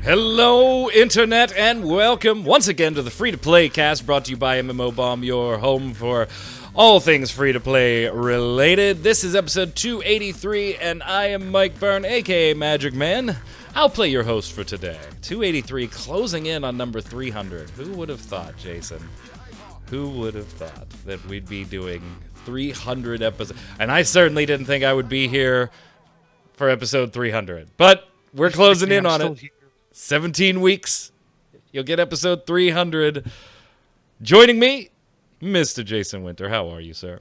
Hello, Internet, and welcome once again to the Free-to-Play cast brought to you by MMO Bomb, your home for all things free-to-play related. This is episode 283, and I am Mike Byrne, aka magicman. I'll play your host for today. 283, closing in on number 300. Who would have thought, Jason? Who would have thought that we'd be doing 300 episodes? And I certainly didn't think I would be here for episode 300. But we're closing in on it. 17 weeks. You'll get episode 300. Joining me, Mr. Jason Winter. How are you, sir?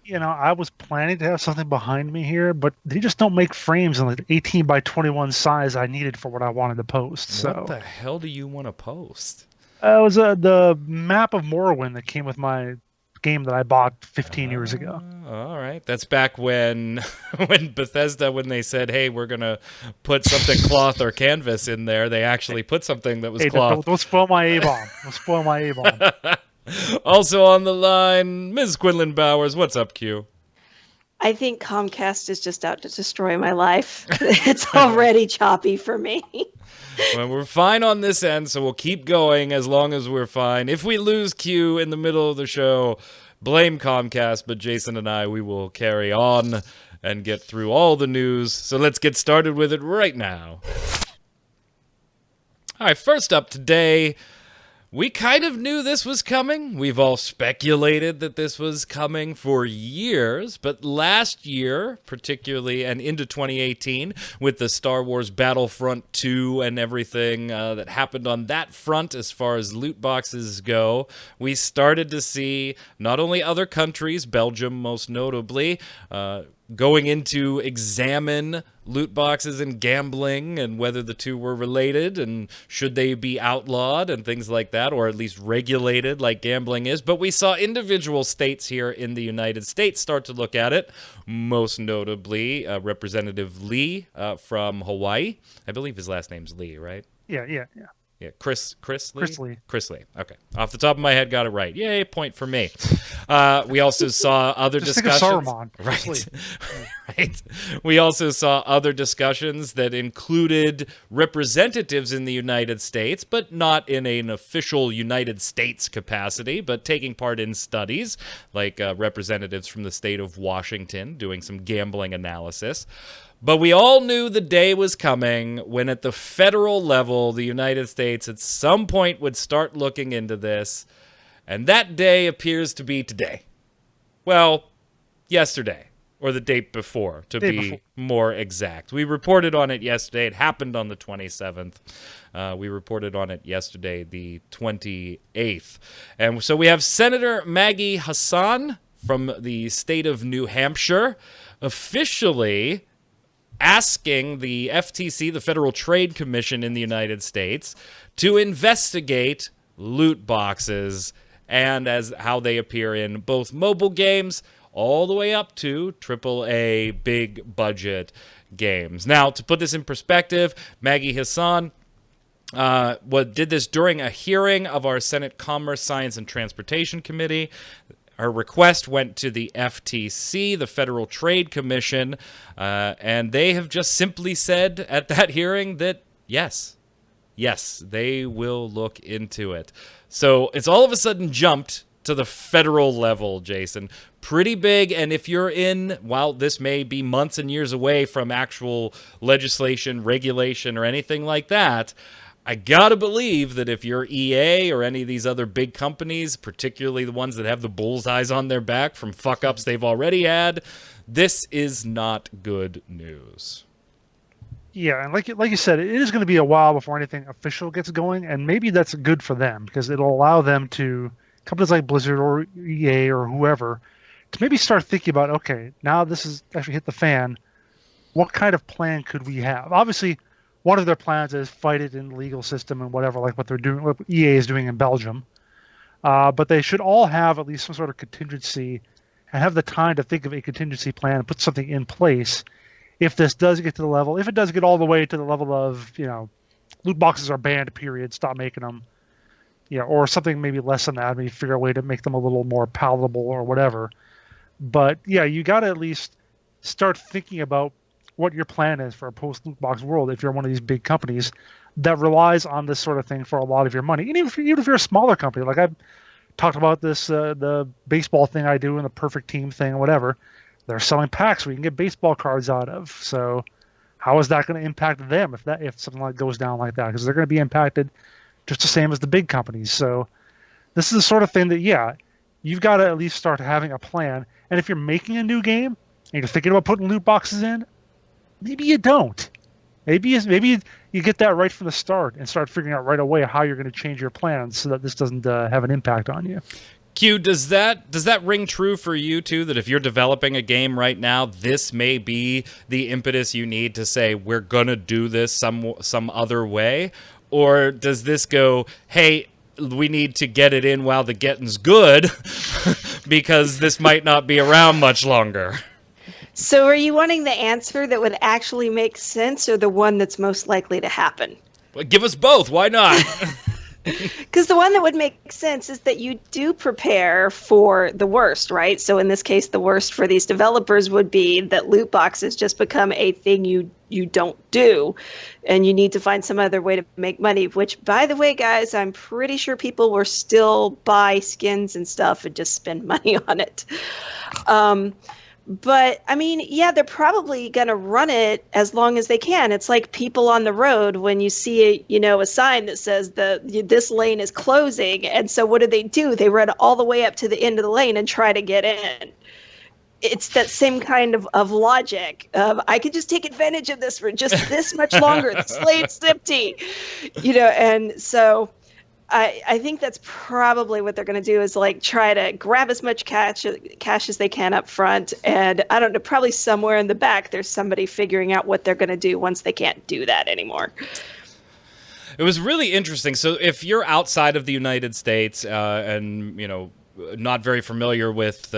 You know, I was planning to have something behind me here, but they just don't make frames in the 18 by 21 size I needed for what I wanted to post. So what the hell do you want to post? It was the map of Morrowind that came with my game that I bought 15 years ago. All right. That's back when Bethesda, when they said, hey, we're going to put something cloth or canvas in there, they actually put something that was cloth. Don't spoil my A-bomb. Don't spoil my A-bomb. Also on the line, Ms. Quinlan Bowers. What's up, Q? I think Comcast is just out to destroy my life. It's already choppy for me. Well, we're fine on this end, so we'll keep going as long as we're fine. If we lose Q in the middle of the show, blame Comcast, but Jason and I, we will carry on and get through all the news. So let's get started with it right now. All right, first up today, we kind of knew this was coming. We've all speculated that this was coming for years, but last year, particularly, and into 2018, with the Star Wars Battlefront 2 and everything that happened on that front as far as loot boxes go, we started to see not only other countries, Belgium most notably, going into examine loot boxes and gambling and whether the two were related and should they be outlawed and things like that, or at least regulated like gambling is. But we saw individual states here in the United States start to look at it, most notably Representative Lee from Hawaii. I believe his last name's Lee, right? Yeah. Yeah, Chris Lee? Chris Lee. Okay. Off the top of my head, got it right. Yay, point for me. We also saw other discussions. Think of Saruman. Right. Right. We also saw other discussions that included representatives in the United States, but not in an official United States capacity, but taking part in studies, like representatives from the state of Washington doing some gambling analysis. But we all knew the day was coming when at the federal level, the United States at some point would start looking into this. And that day appears to be today. Well, yesterday, or the day before, to be more exact. We reported on it yesterday. It happened on the 27th. We reported on it yesterday, the 28th. And so we have Senator Maggie Hassan from the state of New Hampshire officially asking the FTC, the Federal Trade Commission in the United States, to investigate loot boxes and as how they appear in both mobile games all the way up to AAA big budget games. Now, to put this in perspective, Maggie Hassan did this during a hearing of our Senate Commerce, Science, and Transportation Committee. Her request went to the FTC, the Federal Trade Commission, and they have just simply said at that hearing that yes, they will look into it. So it's all of a sudden jumped to the federal level, Jason. Pretty big, and if you're in, while this may be months and years away from actual legislation, regulation, or anything like that, I gotta believe that if you're EA or any of these other big companies, particularly the ones that have the bullseyes on their back from fuck-ups they've already had, this is not good news. Yeah, and like you said, it is going to be a while before anything official gets going, and maybe that's good for them because it'll allow them to, companies like Blizzard or EA or whoever, to maybe start thinking about, okay, now this has actually hit the fan, what kind of plan could we have? Obviously, one of their plans is fight it in the legal system and whatever, like what they're doing, what EA is doing in Belgium. But they should all have at least some sort of contingency and have the time to think of a contingency plan and put something in place if this does get to the level, if it does get all the way to the level of, loot boxes are banned, period, stop making them, or something maybe less than that, maybe figure a way to make them a little more palatable or whatever. But yeah, you got to at least start thinking about what your plan is for a post loot box world if you're one of these big companies that relies on this sort of thing for a lot of your money. And even if you're a smaller company, like I've talked about this, the baseball thing I do and the perfect team thing, whatever, they're selling packs where you can get baseball cards out of. So how is that going to impact them if something like goes down like that? Because they're going to be impacted just the same as the big companies. So this is the sort of thing that, yeah, you've got to at least start having a plan. And if you're making a new game and you're thinking about putting loot boxes in, maybe you don't. Maybe you get that right from the start and start figuring out right away how you're going to change your plans so that this doesn't have an impact on you. Q, does that ring true for you too? That if you're developing a game right now, this may be the impetus you need to say we're gonna do this some other way, or does this go, hey, we need to get it in while the getting's good because this might not be around much longer? So are you wanting the answer that would actually make sense or the one that's most likely to happen? Well, give us both. Why not? Because the one that would make sense is that you do prepare for the worst, right? So in this case, the worst for these developers would be that loot boxes just become a thing you don't do, and you need to find some other way to make money, which, by the way, guys, I'm pretty sure people will still buy skins and stuff and just spend money on it. But I mean, yeah, they're probably going to run it as long as they can. It's like people on the road when you see, a sign that says this lane is closing. And so what do? They run all the way up to the end of the lane and try to get in. It's that same kind of logic of I could just take advantage of this for just this much longer. This lane's empty, and so I think that's probably what they're going to do is like try to grab as much cash as they can up front. And I don't know, probably somewhere in the back, there's somebody figuring out what they're going to do once they can't do that anymore. It was really interesting. So if you're outside of the United States and, not very familiar with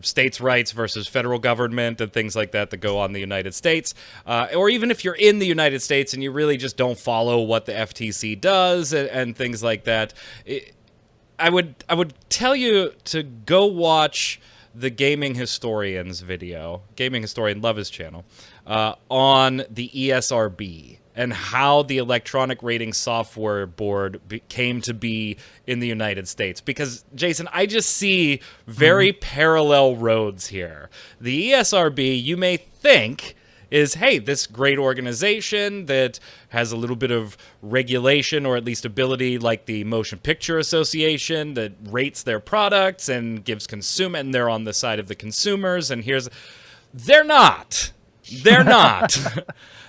states' rights versus federal government and things like that go on in the United States, or even if you're in the United States and you really just don't follow what the FTC does and things like that, I would tell you to go watch the Gaming Historian's video, Gaming Historian Love His channel, on the ESRB and how the Electronic Rating Software Board came to be in the United States. Because, Jason, I just see very parallel roads here. The ESRB, you may think, is, hey, this great organization that has a little bit of regulation or at least ability like the Motion Picture Association that rates their products and gives and they're on the side of the consumers. And they're not. They're not.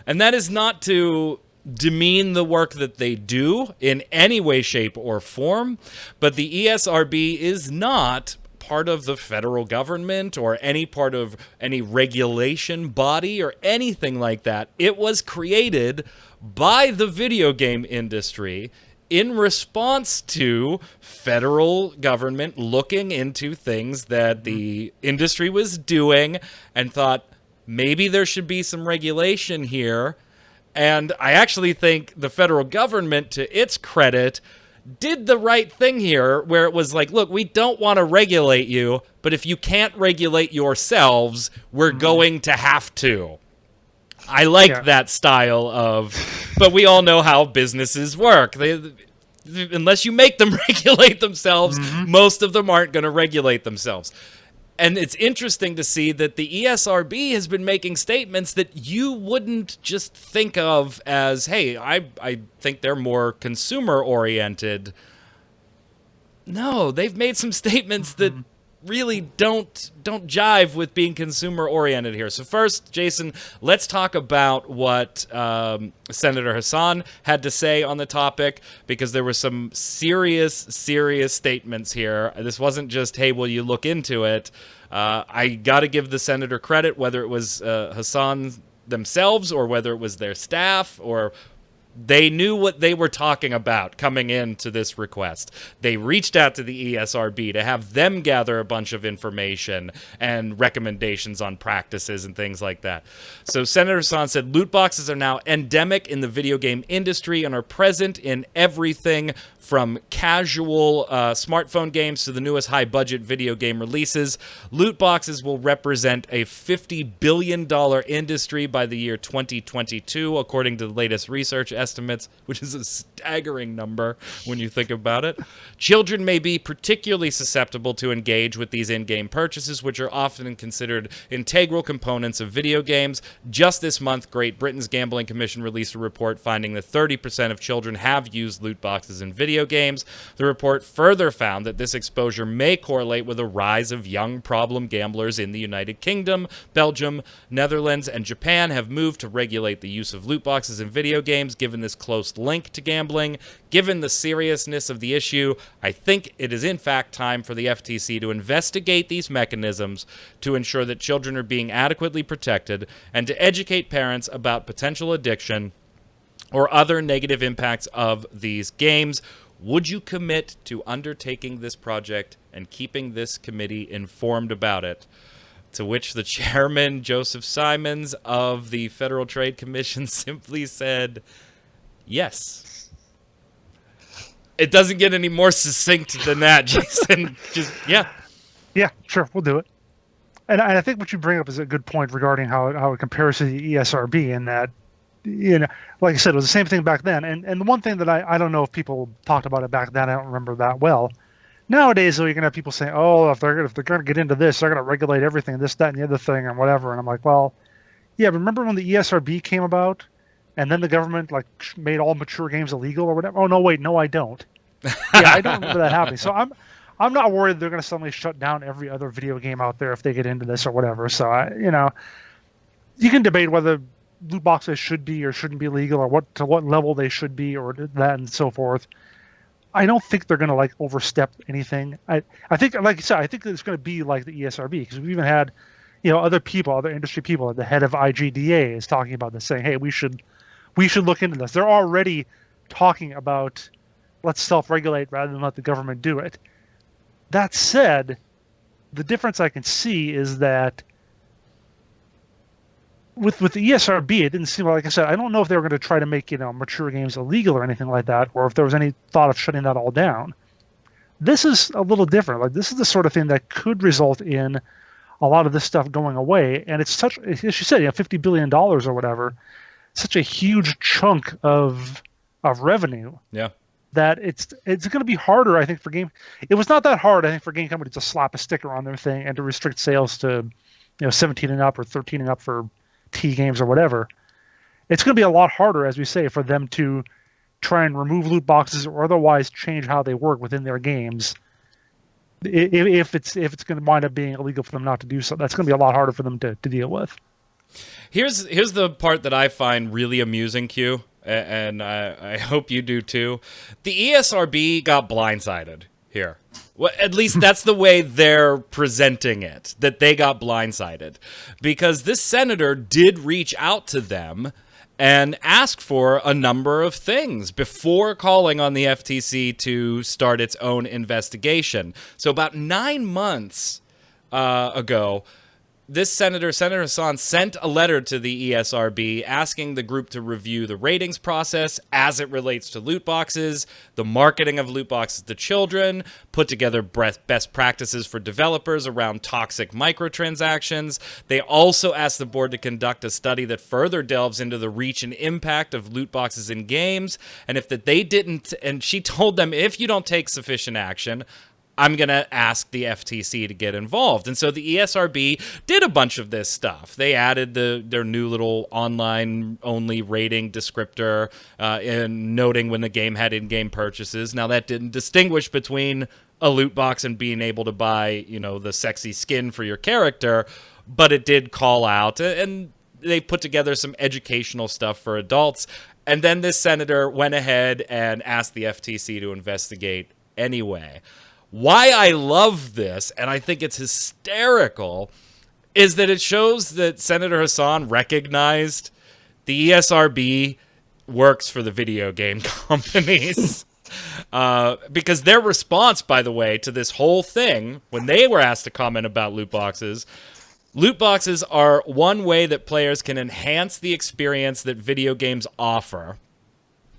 And that is not to demean the work that they do in any way, shape, or form, but the ESRB is not part of the federal government or any part of any regulation body or anything like that. It was created by the video game industry in response to federal government looking into things that the industry was doing and thought, maybe there should be some regulation here. And I actually think the federal government, to its credit, did the right thing here, where it was like, look, we don't want to regulate you, but if you can't regulate yourselves, we're going to have to. I like that style of, but we all know how businesses work. Unless you make them regulate themselves, most of them aren't going to regulate themselves. And it's interesting to see that the ESRB has been making statements that you wouldn't just think of as, hey, I think they're more consumer-oriented. No, they've made some statements that really don't jive with being consumer-oriented here. So first, Jason, let's talk about what Senator Hassan had to say on the topic, because there were some serious statements here. This wasn't just, hey, will you look into it? I got to give the senator credit, whether it was Hassan themselves or whether it was their staff or They knew what they were talking about coming into this request. They reached out to the ESRB to have them gather a bunch of information and recommendations on practices and things like that. So Senator Hassan said loot boxes are now endemic in the video game industry and are present in everything from casual smartphone games to the newest high-budget video game releases. Loot boxes will represent a $50 billion industry by the year 2022, according to the latest research estimates, which is a staggering number when you think about it. Children may be particularly susceptible to engage with these in-game purchases, which are often considered integral components of video games. Just this month, Great Britain's Gambling Commission released a report finding that 30% of children have used loot boxes in video games. The report further found that this exposure may correlate with a rise of young problem gamblers in the United Kingdom. Belgium, Netherlands, and Japan have moved to regulate the use of loot boxes in video games, given this close link to gambling. Given the seriousness of the issue, I think it is in fact time for the FTC to investigate these mechanisms to ensure that children are being adequately protected and to educate parents about potential addiction or other negative impacts of these games. Would you commit to undertaking this project and keeping this committee informed about it? To which the chairman, Joseph Simons of the Federal Trade Commission, simply said, yes. It doesn't get any more succinct than that, Jason. Just, yeah. Yeah, sure, we'll do it. And I think what you bring up is a good point regarding how it compares to the ESRB, in that, you know, like I said, it was the same thing back then. And the one thing that I don't know if people talked about it back then, I don't remember that well. Nowadays, though, you're gonna have people saying, "Oh, if they're gonna get into this, they're gonna regulate everything, this, that, and the other thing, and whatever." And I'm like, well, yeah. Remember when the ESRB came about, and then the government made all mature games illegal or whatever? Oh no, wait, no, I don't. Yeah, I don't remember that happening. So I'm not worried they're gonna suddenly shut down every other video game out there if they get into this or whatever. So you can debate whether loot boxes should be or shouldn't be legal, or to what level they should be, or that and so forth. I don't think they're going to overstep anything. I think, like you said, I think it's going to be like the ESRB, because we've even had, other industry people, like the head of IGDA is talking about this, saying, hey, we should look into this. They're already talking about, let's self-regulate rather than let the government do it. That said, the difference I can see is that with the ESRB, it didn't seem like I said, I don't know if they were going to try to make, mature games illegal or anything like that, or if there was any thought of shutting that all down. This is a little different. This is the sort of thing that could result in a lot of this stuff going away. And it's such, as you said, $50 billion or whatever, such a huge chunk of revenue. Yeah. That it's going to be harder, I think, for game. It was not that hard, I think, for game companies to slap a sticker on their thing and to restrict sales to, 17 and up or 13 and up for T games or whatever. It's going to be a lot harder, as we say, for them to try and remove loot boxes or otherwise change how they work within their games. If it's going to wind up being illegal for them not to do so, that's going to be a lot harder for them to deal with. Here's the part that I find really amusing, Q, and I hope you do too. The ESRB got blindsided here. Well, at least that's the way they're presenting it, that they got blindsided. Because this senator did reach out to them and ask for a number of things before calling on the FTC to start its own investigation. So about 9 months ago, this Senator Hassan, sent a letter to the ESRB asking the group to review the ratings process as it relates to loot boxes, the marketing of loot boxes to children, put together best practices for developers around toxic microtransactions. They also asked the board to conduct a study that further delves into the reach and impact of loot boxes in games. And she told them, if you don't take sufficient action, I'm going to ask the FTC to get involved. And so the ESRB did a bunch of this stuff. They added their new little online-only rating descriptor in noting when the game had in-game purchases. Now, that didn't distinguish between a loot box and being able to buy, the sexy skin for your character, but it did call out. And they put together some educational stuff for adults. And then this senator went ahead and asked the FTC to investigate anyway. Why I love this, and I think it's hysterical, is that it shows that Senator Hassan recognized the ESRB works for the video game companies. Because their response, by the way, to this whole thing, when they were asked to comment about loot boxes are one way that players can enhance the experience that video games offer.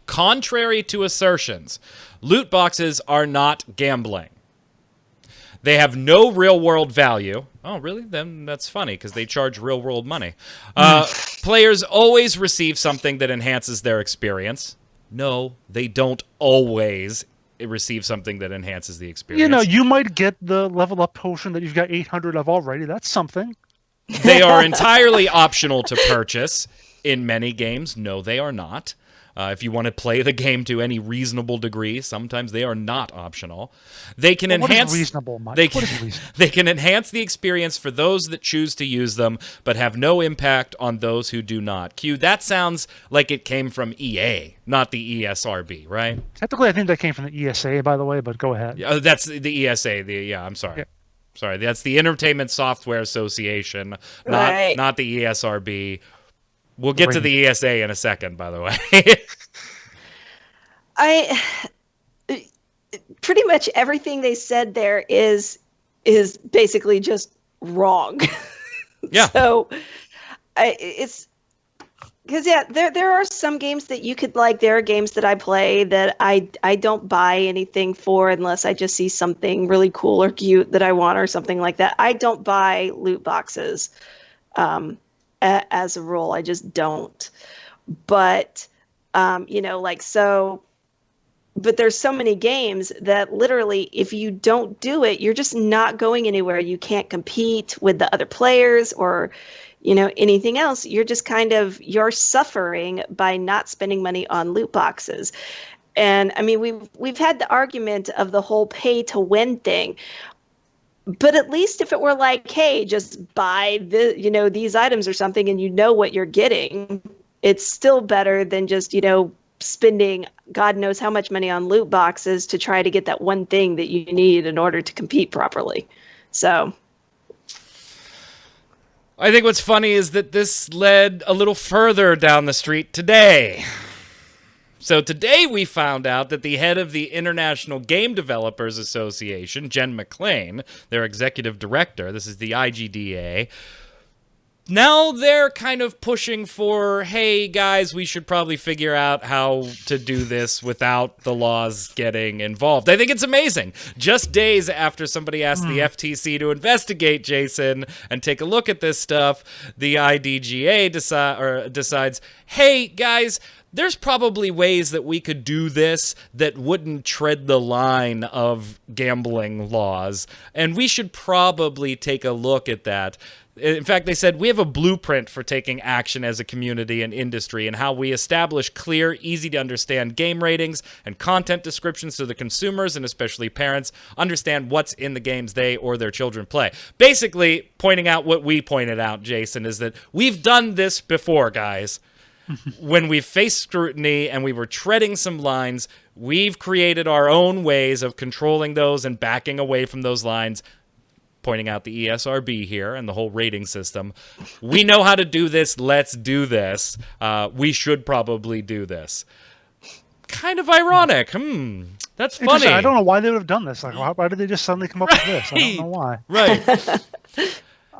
Contrary to assertions, loot boxes are not gambling. They have no real-world value. Oh, really? Then that's funny, because they charge real-world money. Players always receive something that enhances their experience. No, they don't always receive something that enhances the experience. You know, you might get the level-up potion that you've got 800 of already. That's something. They are entirely optional to purchase. In many games, no, they are not. If you want to play the game to any reasonable degree, sometimes they are not optional. They can enhance. What is reasonable, Mike? They What is can, reasonable? they can enhance the experience for those that choose to use them, but have no impact on those who do not. Q, that sounds like it came from EA, not the ESRB, right? Technically, I think that came from the ESA, by the way, but go ahead. That's the ESA. I'm sorry. Yeah. Sorry, that's the Entertainment Software Association, Right. not the ESRB. We'll get to the ESA in a second, by the way. Pretty much everything they said there is basically just wrong. Yeah. So it's because there are some games that you could like. There are games that I play that I don't buy anything for unless I just see something really cool or cute that I want or something like that. I don't buy loot boxes as a rule. I just don't. But but there's so many games that literally, if you don't do it, you're just not going anywhere. You can't compete with the other players or, anything else. You're just you're suffering by not spending money on loot boxes. And I mean, we've had the argument of the whole pay to win thing. But at least if it were like, hey, just buy these items or something and you know what you're getting, it's still better than just, spending God knows how much money on loot boxes to try to get that one thing that you need in order to compete properly. So I think what's funny is that this led a little further down the street today. So today we found out that the head of the International Game Developers Association, Jen McLean, their executive director, this is the IGDA, now they're kind of pushing for, hey, guys, we should probably figure out how to do this without the laws getting involved. I think it's amazing. Just days after somebody asked the FTC to investigate Jason and take a look at this stuff, the IDGA decides, hey, guys, there's probably ways that we could do this that wouldn't tread the line of gambling laws, and we should probably take a look at that. In fact, they said, we have a blueprint for taking action as a community and industry and how we establish clear, easy-to-understand game ratings and content descriptions so the consumers, and especially parents, understand what's in the games they or their children play. Basically, pointing out what we pointed out, Jason, is that we've done this before, guys. When we faced scrutiny and we were treading some lines, we've created our own ways of controlling those and backing away from those lines. Pointing out the ESRB here and the whole rating system. We know how to do this. Let's do this. We should probably do this. Kind of ironic. That's funny. I don't know why they would have done this. Like, why did they just suddenly come up with this? I don't know why. Right.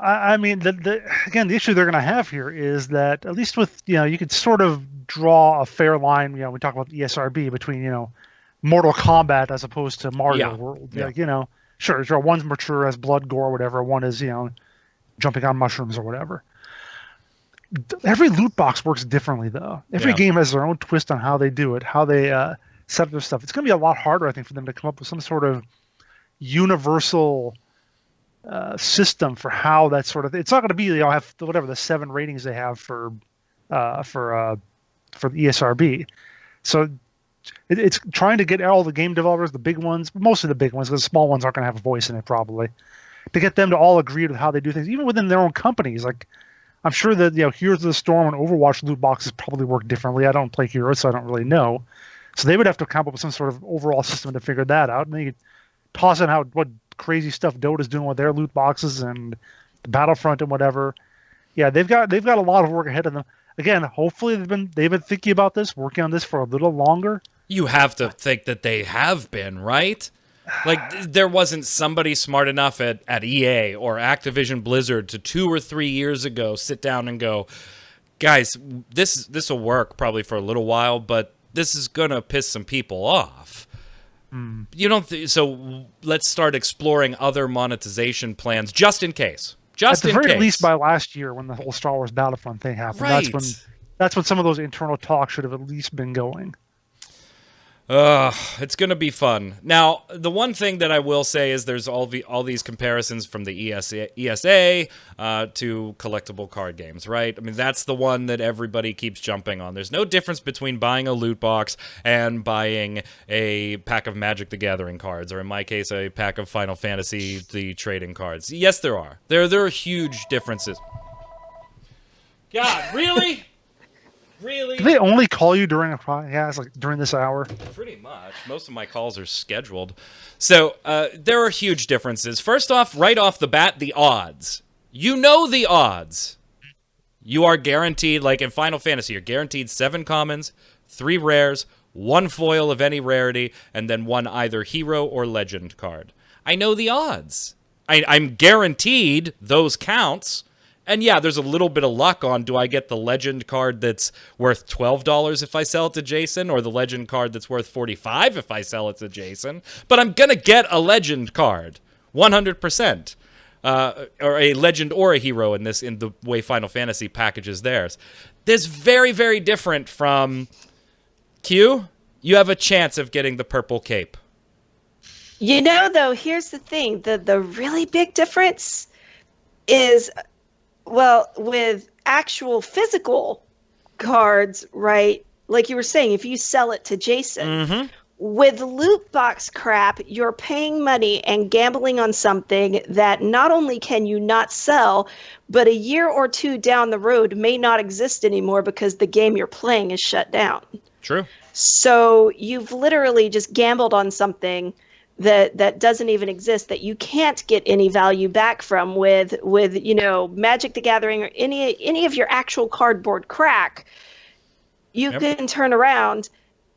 I mean, again, the issue they're going to have here is that at least with, you could sort of draw a fair line, we talk about the ESRB between, Mortal Kombat as opposed to Mario World. Yeah. Like, sure, one's mature as blood, gore, whatever. One is, jumping on mushrooms or whatever. Every loot box works differently, though. Every game has their own twist on how they do it, how they set up their stuff. It's going to be a lot harder, I think, for them to come up with some sort of universal system for how that sort of. It's not going to be have whatever the 7 ratings they have for the ESRB. So it's trying to get all the game developers, the big ones, mostly the big ones, because the small ones aren't going to have a voice in it probably, to get them to all agree with how they do things, even within their own companies. Like, I'm sure that Heroes of the Storm and Overwatch loot boxes probably work differently. I don't play Heroes, so I don't really know. So they would have to come up with some sort of overall system to figure that out, and then you could toss in what crazy stuff Dota's doing with their loot boxes and the Battlefront and whatever. Yeah, they've got a lot of work ahead of them. again, hopefully they've been thinking about this, working on this for a little longer. You have to think that they have been, right? Like, there wasn't somebody smart enough at EA or Activision Blizzard to 2 or 3 years ago sit down and go, guys, this will work probably for a little while, but this is going to piss some people off. You don't so let's start exploring other monetization plans just in case. Just at the in very case. least by last year when the whole Star Wars Battlefront thing happened. Right. That's when some of those internal talks should have at least been going. It's going to be fun. Now, the one thing that I will say is there's all these comparisons from the ESA to collectible card games, right? I mean, that's the one that everybody keeps jumping on. There's no difference between buying a loot box and buying a pack of Magic the Gathering cards, or in my case, a pack of Final Fantasy the trading cards. Yes, there are. There are huge differences. God, really? Really? Do they only call you during a podcast, like during this hour? Pretty much. Most of my calls are scheduled. So there are huge differences. First off, right off the bat, the odds. You know the odds. You are guaranteed, like in Final Fantasy, you're guaranteed 7 commons, 3 rares, 1 foil of any rarity, and then 1 either hero or legend card. I know the odds. I'm guaranteed those counts. And yeah, there's a little bit of luck on, do I get the legend card that's worth $12 if I sell it to Jason, or the legend card that's worth $45 if I sell it to Jason? But I'm going to get a legend card, 100%. Or a legend or a hero in the way Final Fantasy packages theirs. This very, very different from Q. You have a chance of getting the purple cape. You know, though, here's the thing. The really big difference is... Well, with actual physical cards, right? Like you were saying, if you sell it to Jason, with loot box crap, you're paying money and gambling on something that not only can you not sell, but a year or 2 down the road may not exist anymore because the game you're playing is shut down. True. So you've literally just gambled on something that doesn't even exist, that you can't get any value back from with Magic the Gathering or any of your actual cardboard crack. You can turn around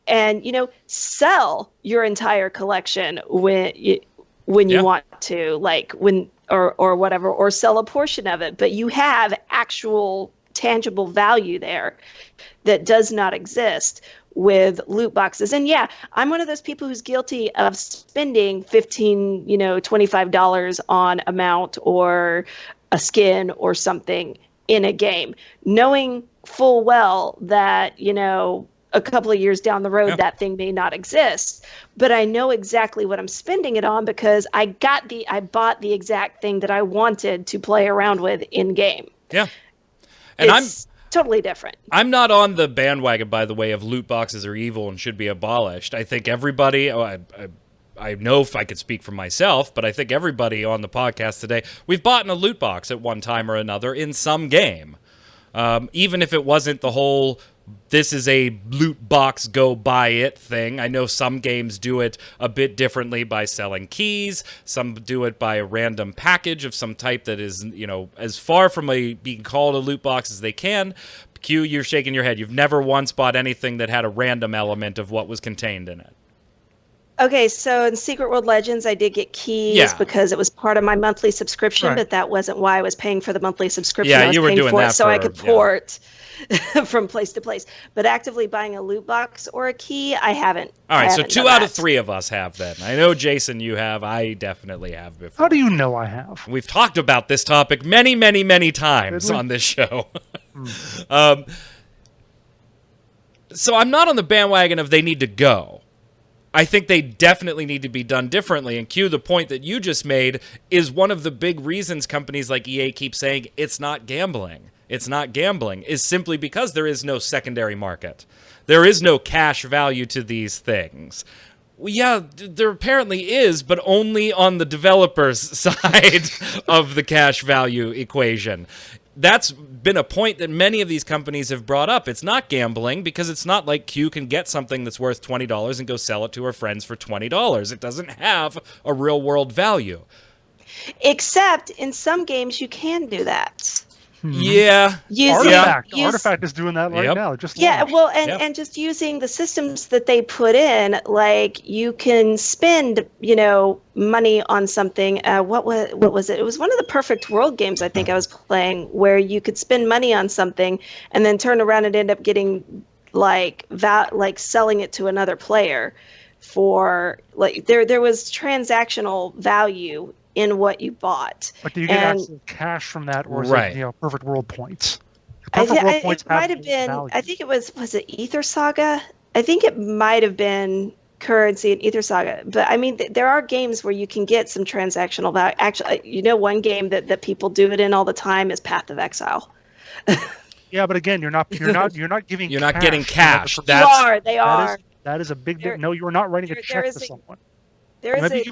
and sell your entire collection when you want to, like when or whatever, or sell a portion of it, but you have actual tangible value there that does not exist with loot boxes. And yeah, I'm one of those people who's guilty of spending $15, $25 on a mount or a skin or something in a game, knowing full well that, a couple of years down the road, that thing may not exist, but I know exactly what I'm spending it on because I bought the exact thing that I wanted to play around with in game. Yeah. And it's totally different. I'm not on the bandwagon, by the way, of loot boxes are evil and should be abolished. I think everybody, I know if I could speak for myself, but I think everybody on the podcast today, we've bought a loot box at one time or another in some game. Even if it wasn't the whole, this is a loot box, go buy it thing. I know some games do it a bit differently by selling keys. Some do it by a random package of some type that is, as far from being called a loot box as they can. Q, you're shaking your head. You've never once bought anything that had a random element of what was contained in it. Okay, so in Secret World Legends, I did get keys because it was part of my monthly subscription, but that wasn't why I was paying for the monthly subscription. Yeah, I was you were paying doing for that it so I could port from place to place. But actively buying a loot box or a key, I haven't. All right, so 2 out of 3 of us have then. I know, Jason, you have. I definitely have before. How do you know I have? We've talked about this topic many, many, many times on this show. So I'm not on the bandwagon of they need to go. I think they definitely need to be done differently. And Q, the point that you just made is one of the big reasons companies like EA keep saying it's not gambling. It's not gambling, is simply because there is no secondary market. There is no cash value to these things. Well, yeah, there apparently is, but only on the developer's side of the cash value equation. That's been a point that many of these companies have brought up. It's not gambling because it's not like Q can get something that's worth $20 and go sell it to her friends for $20. It doesn't have a real world value. Except in some games you can do that. Yeah. Using, Artifact is doing that right now. Just launched. well, and just using the systems that they put in, like you can spend, money on something. What was it? It was one of the Perfect World games I think I was playing, where you could spend money on something and then turn around and end up getting like selling it to another player for like there was transactional value in what you bought. But do you get actual cash from that, or is it Perfect World points? It might have been. Value. I think it was it Ether Saga? I think it might have been currency in Ether Saga. But I mean, there are games where you can get some transactional value. Actually, one game that people do it in all the time is Path of Exile. Yeah, but again, you're not giving. You're not getting cash. They are. That is a big. No, you are not writing a check to someone. There is a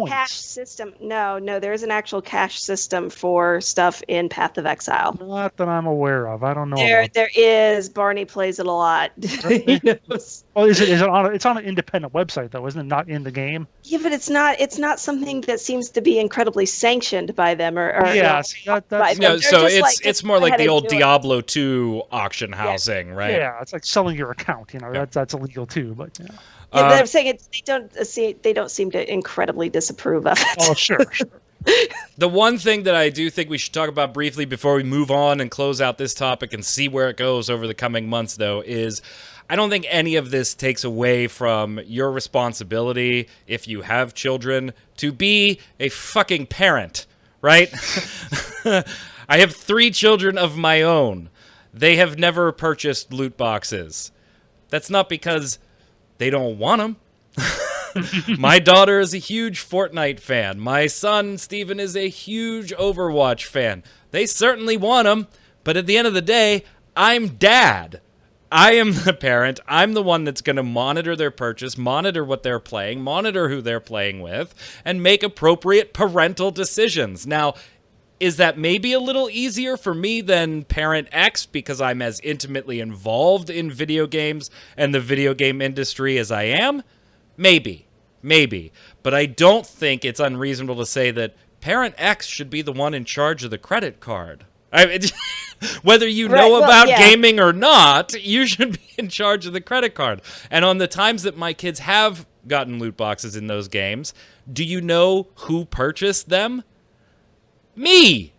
cash system. No, there is an actual cash system for stuff in Path of Exile. Not that I'm aware of. I don't know. There is. Barney plays it a lot. He knows. Well, is it on? It's on an independent website though, isn't it? Not in the game. Yeah, but it's not. It's not something that seems to be incredibly sanctioned by them, or yeah. It's more like the old Diablo 2 auction housing, right? Yeah, it's like selling your account. That's illegal too, but. Yeah. Yeah, but I'm saying they don't seem to incredibly disapprove of it. Oh, sure. The one thing that I do think we should talk about briefly before we move on and close out this topic and see where it goes over the coming months, though, is I don't think any of this takes away from your responsibility, if you have children, to be a fucking parent, right? I have 3 children of my own. They have never purchased loot boxes. That's not because they don't want them. My daughter is a huge Fortnite fan. My son, Steven, is a huge Overwatch fan. They certainly want them, but at the end of the day, I'm dad. I am the parent. I'm the one that's going to monitor their purchase, monitor what they're playing, monitor who they're playing with, and make appropriate parental decisions. Now, is that maybe a little easier for me than Parent X because I'm as intimately involved in video games and the video game industry as I am? Maybe. But I don't think it's unreasonable to say that Parent X should be the one in charge of the credit card. Whether you know about gaming or not, you should be in charge of the credit card. And on the times that my kids have gotten loot boxes in those games, do you know who purchased them? Me!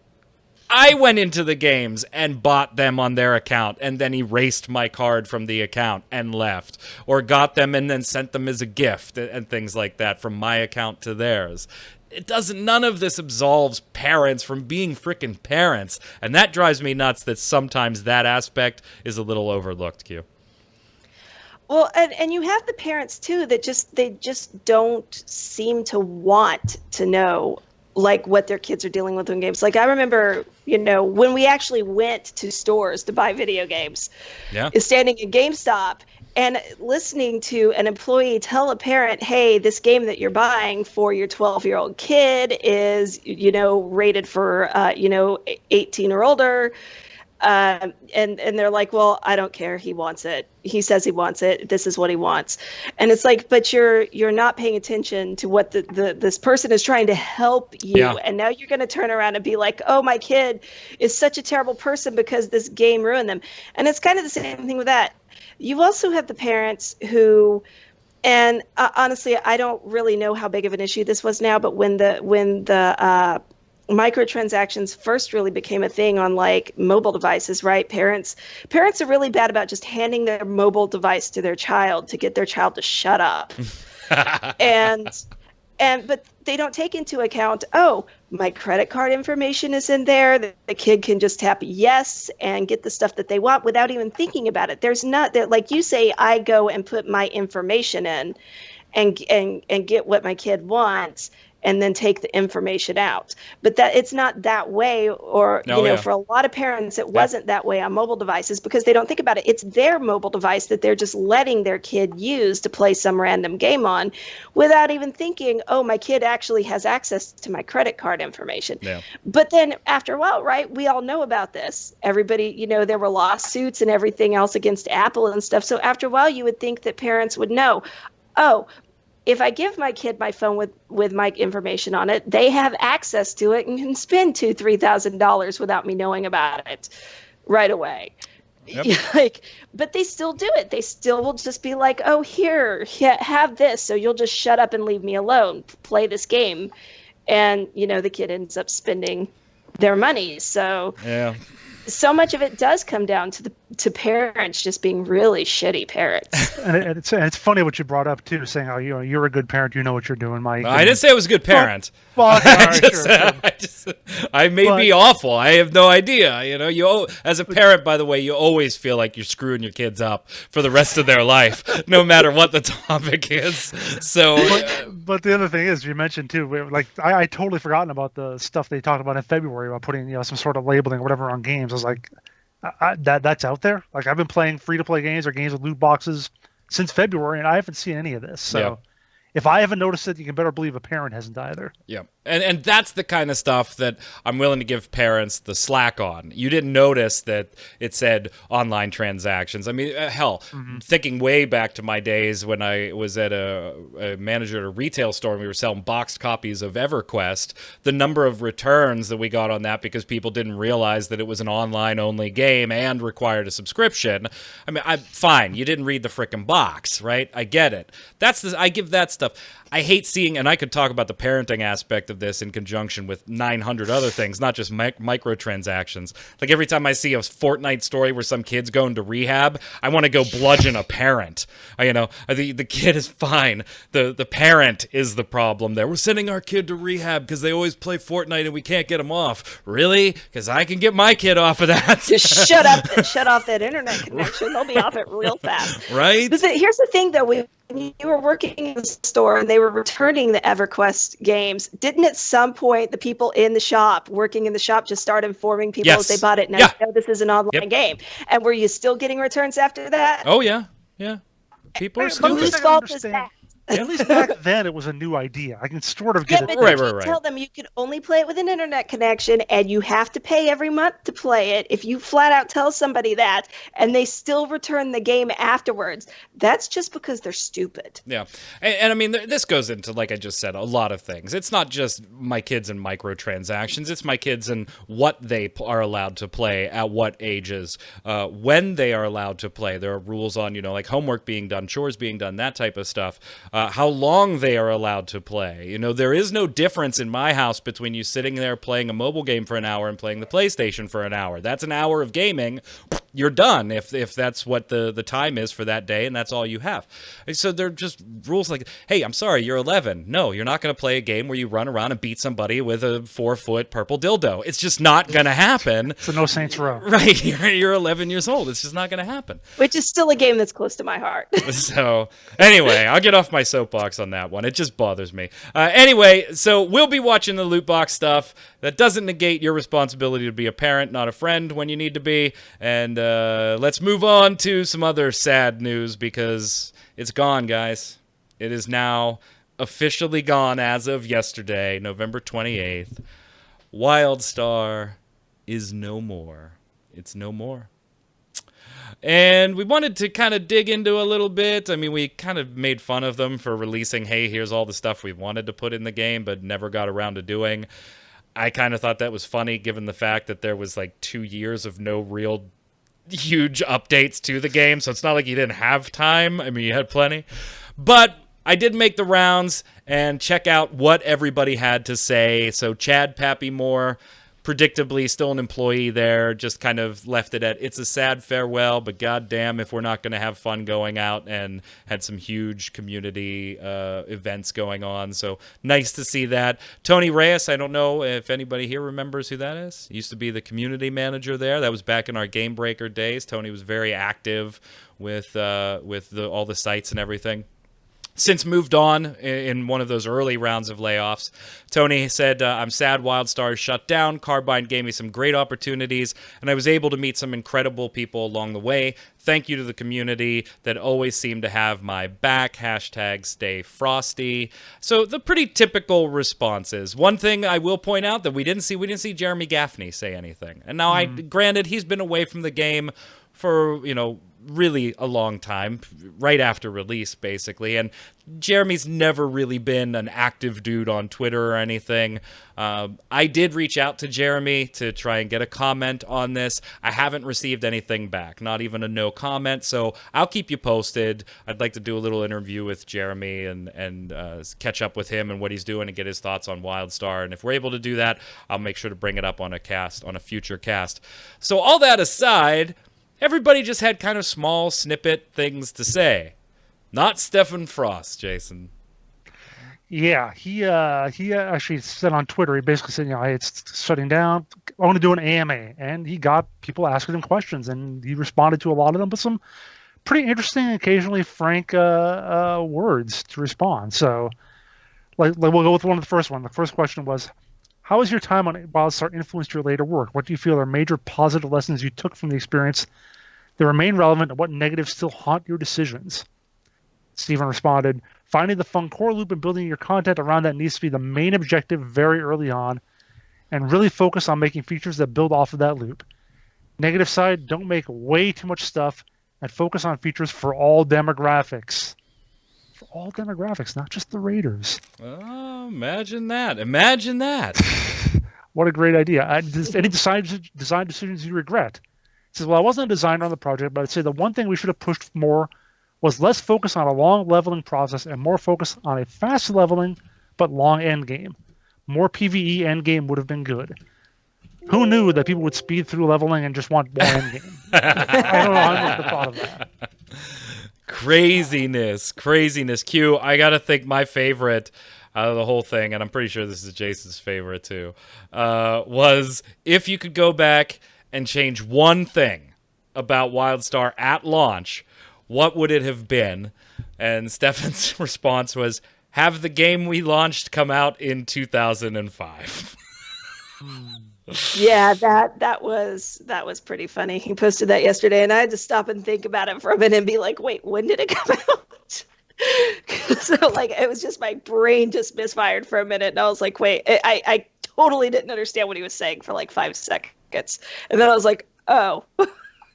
I went into the games and bought them on their account and then erased my card from the account and left. Or got them and then sent them as a gift and things like that from my account to theirs. None of this absolves parents from being frickin' parents. And that drives me nuts that sometimes that aspect is a little overlooked, Q. Well, and you have the parents too that they just don't seem to want to know like what their kids are dealing with in games. Like I remember, when we actually went to stores to buy video games, standing in GameStop and listening to an employee tell a parent, hey, this game that you're buying for your 12-year-old kid is, rated for, 18 or older. And they're like, well, I don't care. He wants it. He says he wants it. This is what he wants. And it's like, but you're not paying attention to what this person is trying to help you. Yeah. And now you're going to turn around and be like, oh, my kid is such a terrible person because this game ruined them. And it's kind of the same thing with that. You also have the parents who, and honestly, I don't really know how big of an issue this was now, but when the microtransactions first really became a thing on like mobile devices, right? Parents are really bad about just handing their mobile device to their child to get their child to shut up. But they don't take into account, oh, my credit card information is in there. The kid can just tap yes and get the stuff that they want without even thinking about it. There's not that, like you say, I go and put my information in and get what my kid wants and then take the information out. But that it's not that way, or for a lot of parents it wasn't that way on mobile devices because they don't think about it. It's their mobile device that they're just letting their kid use to play some random game on without even thinking, oh, my kid actually has access to my credit card information. Yeah. But then after a while, right, we all know about this. Everybody, there were lawsuits and everything else against Apple and stuff. So after a while you would think that parents would know, oh, if I give my kid my phone with my information on it, they have access to it and can spend $2,000-$3,000 without me knowing about it right away. Yep. Like, but they still do it. They still will just be like, "Oh, here, have this, so you'll just shut up and leave me alone. Play this game," and the kid ends up spending their money. So Yeah. So much of it does come down to parents just being really shitty parents. And it's funny what you brought up too, saying how you're a good parent, you know what you're doing, Mike. I didn't say I was a good parent. Well, I may be awful. I have no idea. As a parent, by the way, you always feel like you're screwing your kids up for the rest of their life, no matter what the topic is. So, but the other thing is, you mentioned too, like I totally forgotten about the stuff they talked about in February about putting some sort of labeling or whatever on games. I was like, that's out there. Like I've been playing free-to-play games or games with loot boxes since February, and I haven't seen any of this. So if I haven't noticed it, you can better believe a parent hasn't either. Yeah. And that's the kind of stuff that I'm willing to give parents the slack on. You didn't notice that it said online transactions. I mean, hell, thinking way back to my days when I was at a manager at a retail store and we were selling boxed copies of EverQuest, the number of returns that we got on that because people didn't realize that it was an online-only game and required a subscription. I mean, fine, you didn't read the frickin' box, right? I get it. I give that stuff. I hate seeing, and I could talk about the parenting aspect of this in conjunction with 900 other things, not just microtransactions. Like every time I see a Fortnite story where some kid's going to rehab, I want to go bludgeon a parent. The kid is fine. The parent is the problem there. We're sending our kid to rehab because they always play Fortnite and we can't get them off. Really? Because I can get my kid off of that. Just shut up and shut off that internet connection. They'll be off it real fast. Right? Here's the thing, though. When you were working in the store and they were returning the EverQuest games, didn't at some point the people in the shop, working in the shop, just start informing people as they bought it, now you know this is an online game? And were you still getting returns after that? Oh, yeah. Yeah. People are stupid. Whose fault is that? At least back then, it was a new idea. I can sort of get it. Right. Tell them you could only play it with an internet connection, and you have to pay every month to play it. If you flat out tell somebody that, and they still return the game afterwards, that's just because they're stupid. Yeah, and I mean, this goes into, like I just said, a lot of things. It's not just my kids and microtransactions. It's my kids and what they are allowed to play at what ages, when they are allowed to play. There are rules on, like homework being done, chores being done, that type of stuff. How long they are allowed to play. There is no difference in my house between you sitting there playing a mobile game for an hour and playing the PlayStation for an hour. That's an hour of gaming. You're done if that's what the time is for that day, and that's all you have. So they're just rules like, hey, I'm sorry, you're 11. No, you're not going to play a game where you run around and beat somebody with a 4-foot purple dildo. It's just not going to happen. So no Saints Row. Right, you're 11 years old. It's just not going to happen. Which is still a game that's close to my heart. So anyway, I'll get off my soapbox on that one. It just bothers me. Anyway, so we'll be watching the loot box stuff. That doesn't negate your responsibility to be a parent, not a friend when you need to be. And let's move on to some other sad news because it's gone, guys. It is now officially gone as of yesterday, November 28th. Wildstar is no more. It's no more. And we wanted to kind of dig into a little bit. I mean, we kind of made fun of them for releasing, hey, here's all the stuff we wanted to put in the game, but never got around to doing. I kind of thought that was funny, given the fact that there was like 2 years of no real huge updates to the game. So it's not like you didn't have time. I mean, you had plenty. But I did make the rounds and check out what everybody had to say. So Chad Pappy Moore, predictably still an employee there, just kind of left it at, it's a sad farewell, but goddamn if we're not going to have fun going out, and had some huge community events going on. So nice to see that. Tony Reyes, I don't know if anybody here remembers who that is. He used to be the community manager there. That was back in our Game Breaker days. Tony was very active with all the sites and everything. Since moved on in one of those early rounds of layoffs, Tony said, I'm sad Wildstar shut down. Carbine gave me some great opportunities, and I was able to meet some incredible people along the way. Thank you to the community that always seemed to have my back. Hashtag stay frosty. So the pretty typical responses. One thing I will point out that we didn't see Jeremy Gaffney say anything. And now granted, he's been away from the game for, really a long time, right after release, basically. And Jeremy's never really been an active dude on Twitter or anything. I did reach out to Jeremy to try and get a comment on this. I haven't received anything back, not even a no comment, so I'll keep you posted. I'd like to do a little interview with Jeremy and catch up with him and what he's doing and get his thoughts on Wildstar. And if we're able to do that, I'll make sure to bring it up on a future cast. So all that aside, everybody just had kind of small snippet things to say. Not Stephen Frost, Jason. Yeah, he actually said on Twitter, he basically said, hey, it's shutting down. I want to do an AMA. And he got people asking him questions, and he responded to a lot of them with some pretty interesting, occasionally frank words to respond. So like we'll go with one of the first one. The first question was, how has your time on Wildstar influenced your later work? What do you feel are major positive lessons you took from the experience that remain relevant, and what negatives still haunt your decisions? Stephen responded, finding the fun core loop and building your content around that needs to be the main objective very early on, and really focus on making features that build off of that loop. Negative side, don't make way too much stuff and focus on features for all demographics. For all demographics, not just the raiders. Oh, imagine that. Imagine that. What a great idea. Any design decisions you regret? He says, well, I wasn't a designer on the project, but I'd say the one thing we should have pushed more was less focus on a long leveling process and more focus on a fast leveling but long end game. More PvE end game would have been good. Who knew that people would speed through leveling and just want more end game? I don't know how I never thought of that. Craziness. Q, I gotta think my favorite out of the whole thing, and I'm pretty sure this is Jason's favorite too, was if you could go back and change one thing about Wildstar at launch, what would it have been? And Stefan's response was, have the game we launched come out in 2005. Yeah, that was pretty funny. He posted that yesterday, and I had to stop and think about it for a minute and be like, wait, when did it come out? So like it was just my brain just misfired for a minute, and I was like, wait, I totally didn't understand what he was saying for like 5 seconds, and then I was like, oh.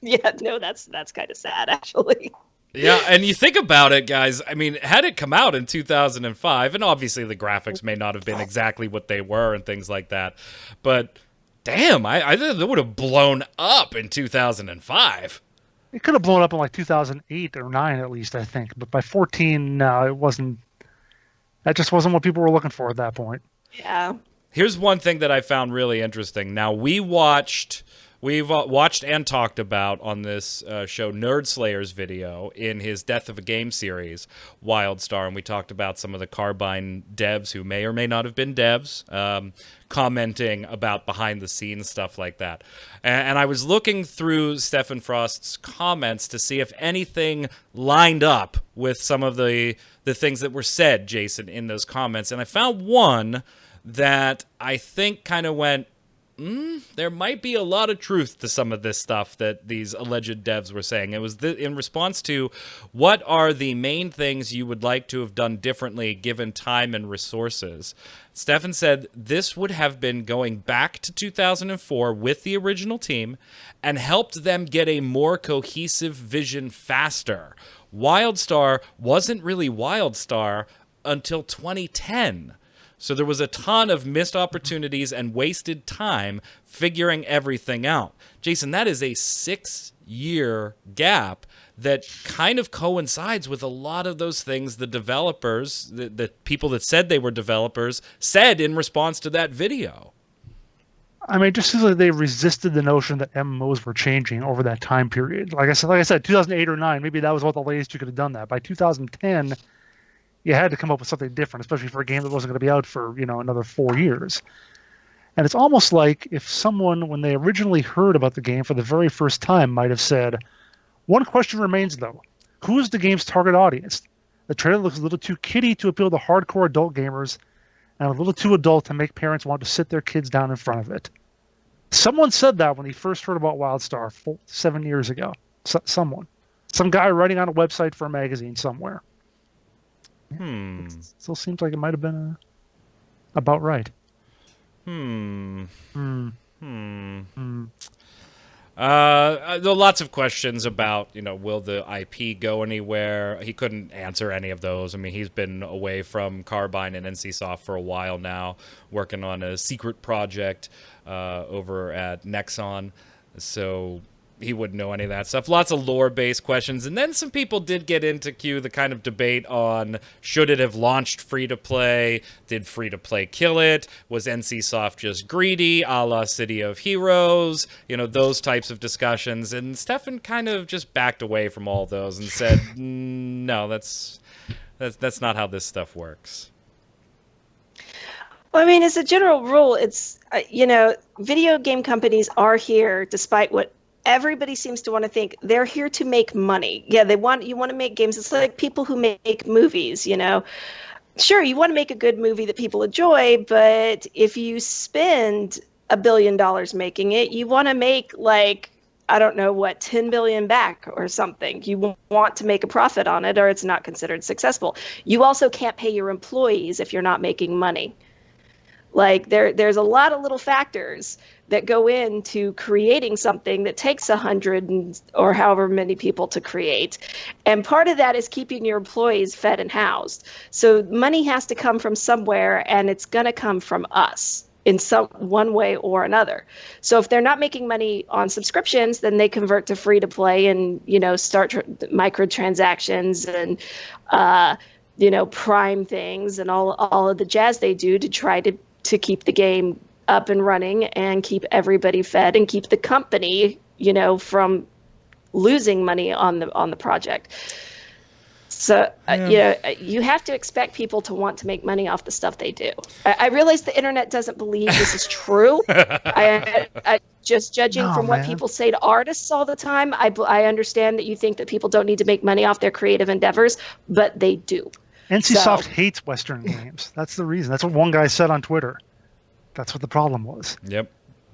Yeah, no, that's kind of sad, actually. Yeah, and you think about it, guys. I mean, had it come out in 2005, and obviously the graphics may not have been exactly what they were and things like that, but damn, I think it would have blown up in 2005. It could have blown up in like 2008 or 9 at least, I think. But by 14, no, it wasn't. That just wasn't what people were looking for at that point. Yeah. Here's one thing that I found really interesting. Now, we've watched and talked about on this show Nerd Slayer's video in his Death of a Game series, Wildstar, and we talked about some of the Carbine devs who may or may not have been devs, commenting about behind-the-scenes stuff like that. And I was looking through Stephen Frost's comments to see if anything lined up with some of the things that were said, Jason, in those comments, and I found one that I think kind of went, there might be a lot of truth to some of this stuff that these alleged devs were saying. It was in response to, what are the main things you would like to have done differently given time and resources? Stefan said this would have been going back to 2004 with the original team and helped them get a more cohesive vision faster. Wildstar wasn't really Wildstar until 2010. So there was a ton of missed opportunities and wasted time figuring everything out. Jason, that is a 6-year gap that kind of coincides with a lot of those things the developers, the people that said they were developers, said in response to that video. I mean, it just seems like they resisted the notion that MMOs were changing over that time period. Like I said, 2008 or 9, maybe that was what the latest you could have done that. By 2010... you had to come up with something different, especially for a game that wasn't going to be out for, another 4 years. And it's almost like if someone, when they originally heard about the game for the very first time, might have said, one question remains, though. Who is the game's target audience? The trailer looks a little too kiddie to appeal to hardcore adult gamers and a little too adult to make parents want to sit their kids down in front of it. Someone said that when he first heard about Wildstar 7 years ago. Someone. Some guy writing on a website for a magazine somewhere. It still seems like it might have been about right. There are lots of questions about, will the IP go anywhere? He couldn't answer any of those. I mean, he's been away from Carbine and NCSoft for a while now, working on a secret project over at Nexon. So he wouldn't know any of that stuff. Lots of lore-based questions. And then some people did get into the kind of debate on, should it have launched free-to-play? Did free-to-play kill it? Was NCSoft just greedy, a la City of Heroes? Those types of discussions. And Stefan kind of just backed away from all those and said, no, that's not how this stuff works. Well, I mean, as a general rule, it's, video game companies are here, despite what everybody seems to want to think, they're here to make money. Yeah, you want to make games. It's like people who make movies, Sure, you want to make a good movie that people enjoy, but if you spend $1 billion making it, you want to make I don't know what, 10 billion back or something. You want to make a profit on it or it's not considered successful. You also can't pay your employees if you're not making money. There's a lot of little factors that go into creating something that takes 100 or however many people to create. And part of that is keeping your employees fed and housed. So money has to come from somewhere, and it's going to come from us in one way or another. So if they're not making money on subscriptions, then they convert to free to play and, start microtransactions and, prime things and all of the jazz they do to try to keep the game up and running and keep everybody fed and keep the company, from losing money on the project. So, you have to expect people to want to make money off the stuff they do. I realize the internet doesn't believe this is true. I just judging from what people say to artists all the time, I understand that you think that people don't need to make money off their creative endeavors, but they do. NCSoft hates Western games. That's the reason. That's what one guy said on Twitter. That's what the problem was. Yep.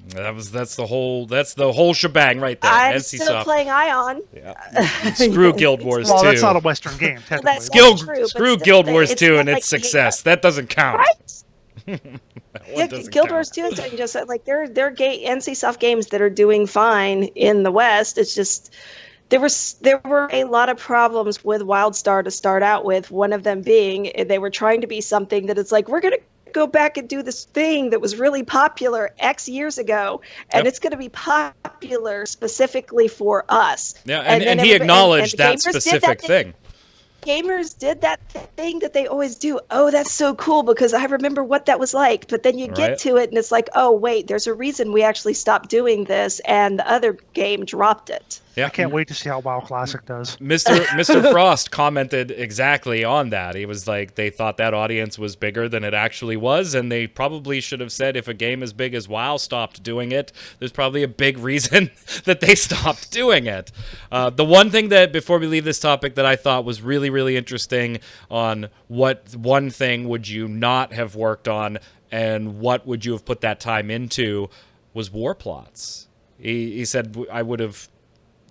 That's the whole shebang right there. I'm NCSoft. still playing Ion. Yeah. Screw Guild Wars 2. Well, that's not a Western game, technically. Screw Guild Wars 2 and its success. That doesn't count. Right? Guild Wars 2 is doing just they're NCSoft games that are doing fine in the West. It's just there were a lot of problems with Wildstar to start out with. One of them being they were trying to be something that it's we're going to go back and do this thing that was really popular X years ago, and it's going to be popular specifically for us. Yeah, and he acknowledged that specific thing. Gamers did that thing that they always do. Oh, that's so cool because I remember what that was like. But then you get to it and it's oh, wait, there's a reason we actually stopped doing this and the other game dropped it. Yeah. I can't wait to see how WoW Classic does. Mr. Frost commented exactly on that. He was they thought that audience was bigger than it actually was, and they probably should have said if a game as big as WoW stopped doing it, there's probably a big reason that they stopped doing it. The one thing that, before we leave this topic, that I thought was really, really interesting on what one thing would you not have worked on and what would you have put that time into was war plots. He said, I would have...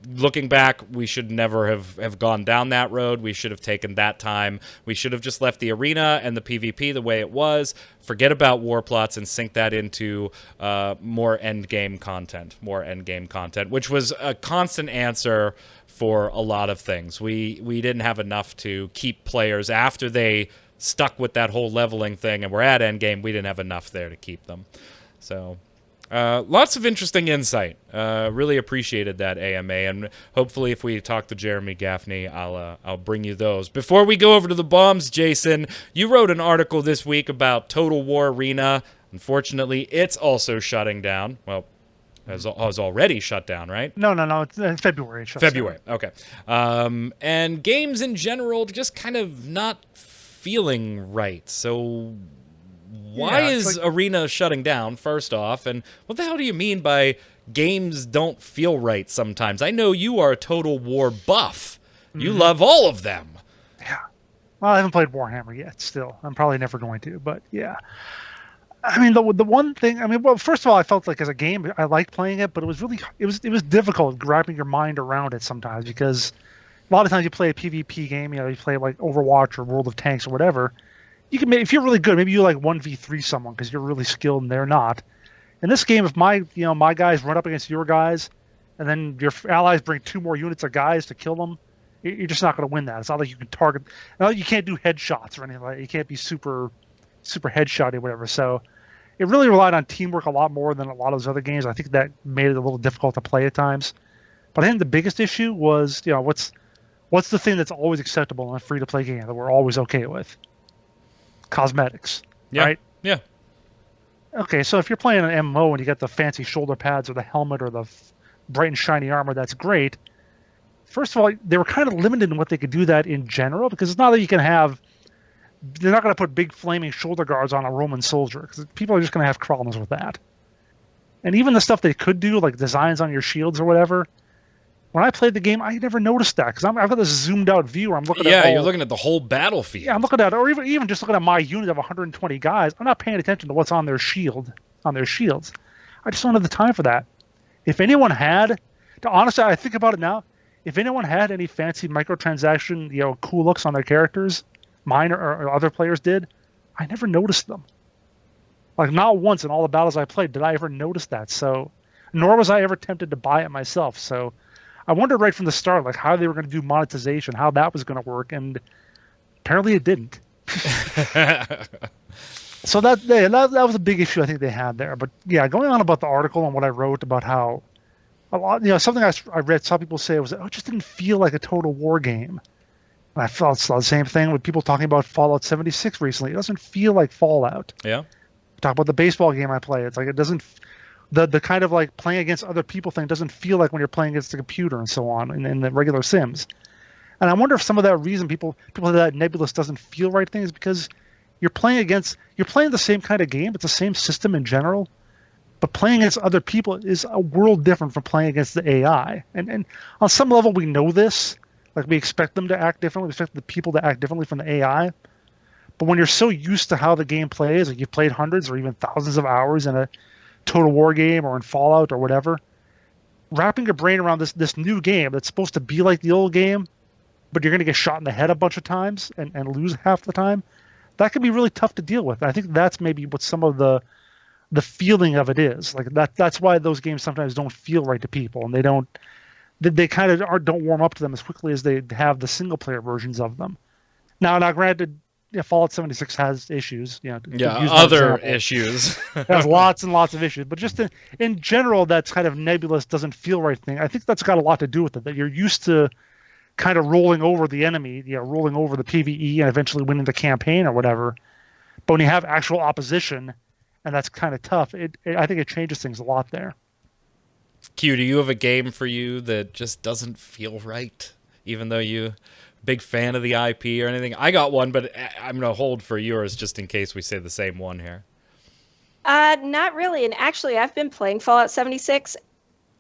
Looking back, we should never have gone down that road. We should have taken that time. We should have just left the arena and the PvP the way it was. Forget about war plots and sink that into more endgame content, which was a constant answer for a lot of things. We didn't have enough to keep players after they stuck with that whole leveling thing and were at endgame. We didn't have enough there to keep them. So... lots of interesting insight. Really appreciated that AMA, and hopefully if we talk to Jeremy Gaffney, I'll bring you those. Before we go over to the bombs, Jason, you wrote an article this week about Total War Arena. Unfortunately, it's also shutting down. Well, has already shut down, right? No. It's February. It shuts February, down. Okay. And games in general just kind of not feeling right. So... Why is Arena shutting down, first off? And what the hell do you mean by games don't feel right sometimes? I know you are a Total War buff. You love all of them. Yeah. Well, I haven't played Warhammer yet, still. I'm probably never going to, but yeah. I mean, the one thing, well, first of all, I felt like as a game, I liked playing it, but it was really, it was difficult grabbing your mind around it sometimes because a lot of times you play a PvP game, you play like Overwatch or World of Tanks or whatever. You can, if you're really good, maybe you 1v3 someone because you're really skilled and they're not. In this game, if my guys run up against your guys, and then your allies bring 2 more units of guys to kill them, you're just not going to win that. It's not like you can target. No, you can't do headshots or anything like that. You can't be super headshotty or whatever. So it really relied on teamwork a lot more than a lot of those other games. I think that made it a little difficult to play at times. But I think the biggest issue was, what's the thing that's always acceptable in a free-to-play game that we're always okay with? Cosmetics, right? Yeah. Okay, so if you're playing an MMO and you got the fancy shoulder pads or the helmet or the bright and shiny armor, that's great. First of all, they were kind of limited in what they could do that in general, because it's not that you can have... They're not going to put big flaming shoulder guards on a Roman soldier, because people are just going to have problems with that. And even the stuff they could do, like designs on your shields or whatever, when I played the game, I never noticed that, because I've got this zoomed out view where I'm looking at you're looking at the whole battlefield. Yeah, I'm looking at, or even just looking at my unit of 120 guys. I'm not paying attention to what's on their shields. I just don't have the time for that. If anyone had, honestly, I think about it now, if anyone had any fancy microtransaction, cool looks on their characters, mine or other players did, I never noticed them. Like, not once in all the battles I played did I ever notice that. So, nor was I ever tempted to buy it myself. So, I wondered right from the start, like, how they were going to do monetization, how that was going to work, and apparently it didn't. So that was a big issue I think they had there. But yeah, going on about the article and what I wrote about how a lot, something I read, some people say was, it just didn't feel like a Total War game. And I felt the same thing with people talking about Fallout 76 recently. It doesn't feel like Fallout. Yeah. Talk about the baseball game I play. It's like, it doesn't, the kind of like playing against other people thing doesn't feel like when you're playing against the computer and so on in the regular Sims. And I wonder if some of that reason people that Nebulous doesn't feel right thing is because you're playing the same kind of game. It's the same system in general, but playing against other people is a world different from playing against the AI. And on some level we know this, like we expect them to act differently. We expect the people to act differently from the AI. But when you're so used to how the game plays, like you've played hundreds or even thousands of hours in a Total War game or in Fallout or whatever, wrapping your brain around this new game that's supposed to be like the old game, but you're going to get shot in the head a bunch of times and lose half the time, that can be really tough to deal with. I think that's maybe what some of the feeling of it is. Like that's why those games sometimes don't feel right to people, and they kind of don't warm up to them as quickly as they have the single player versions of them. Now granted, Fallout 76 has issues. Other issues. It has lots and lots of issues, but just in general, that's kind of nebulous, doesn't feel right thing. I think that's got a lot to do with it. That you're used to kind of rolling over the enemy, rolling over the PvE and eventually winning the campaign or whatever. But when you have actual opposition, and that's kind of tough, I think it changes things a lot there. Q, do you have a game for you that just doesn't feel right, even though you big fan of the IP or anything? I got one, but I'm going to hold for yours just in case we say the same one here. Not really. And actually, I've been playing Fallout 76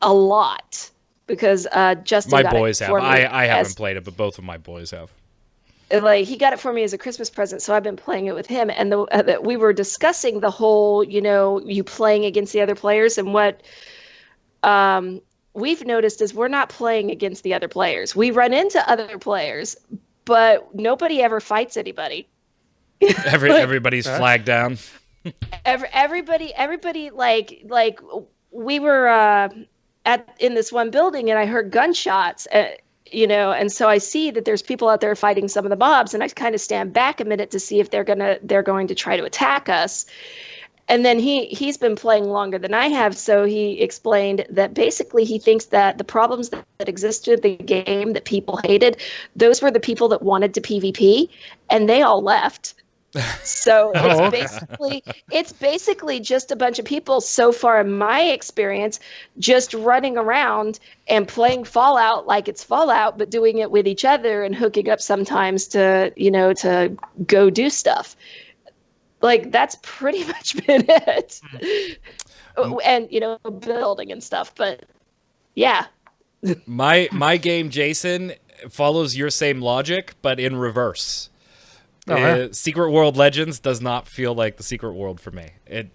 a lot because Justin my got boys it have. for me. I haven't played it, but both of my boys have. Like, he got it for me as a Christmas present, so I've been playing it with him. And we were discussing the whole, you playing against the other players, and what we've noticed is we're not playing against the other players. We run into other players, but nobody ever fights anybody. Everybody's flagged down. Everybody like we were in this one building, and I heard gunshots, and so I see that there's people out there fighting some of the mobs, and I kind of stand back a minute to see if they're going to try to attack us. And then he's been playing longer than I have, so he explained that basically he thinks that the problems that existed in the game that people hated, those were the people that wanted to PvP, and they all left. So it's basically just a bunch of people, so far in my experience, just running around and playing Fallout like it's Fallout, but doing it with each other and hooking up sometimes to go do stuff. Like, that's pretty much been it. And, building and stuff. But, yeah. My game, Jason, follows your same logic, but in reverse. Secret World Legends does not feel like the Secret World for me. It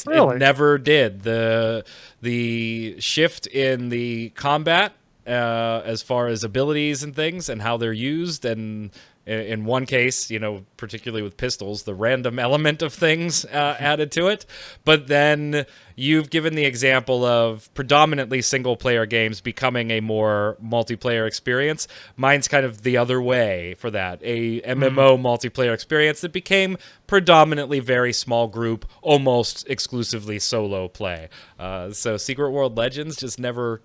never did. The shift in the combat, as far as abilities and things and how they're used and In one case, particularly with pistols, the random element of things added to it. But then you've given the example of predominantly single-player games becoming a more multiplayer experience. Mine's kind of the other way for that. A MMO multiplayer experience that became predominantly very small group, almost exclusively solo play. So Secret World Legends just never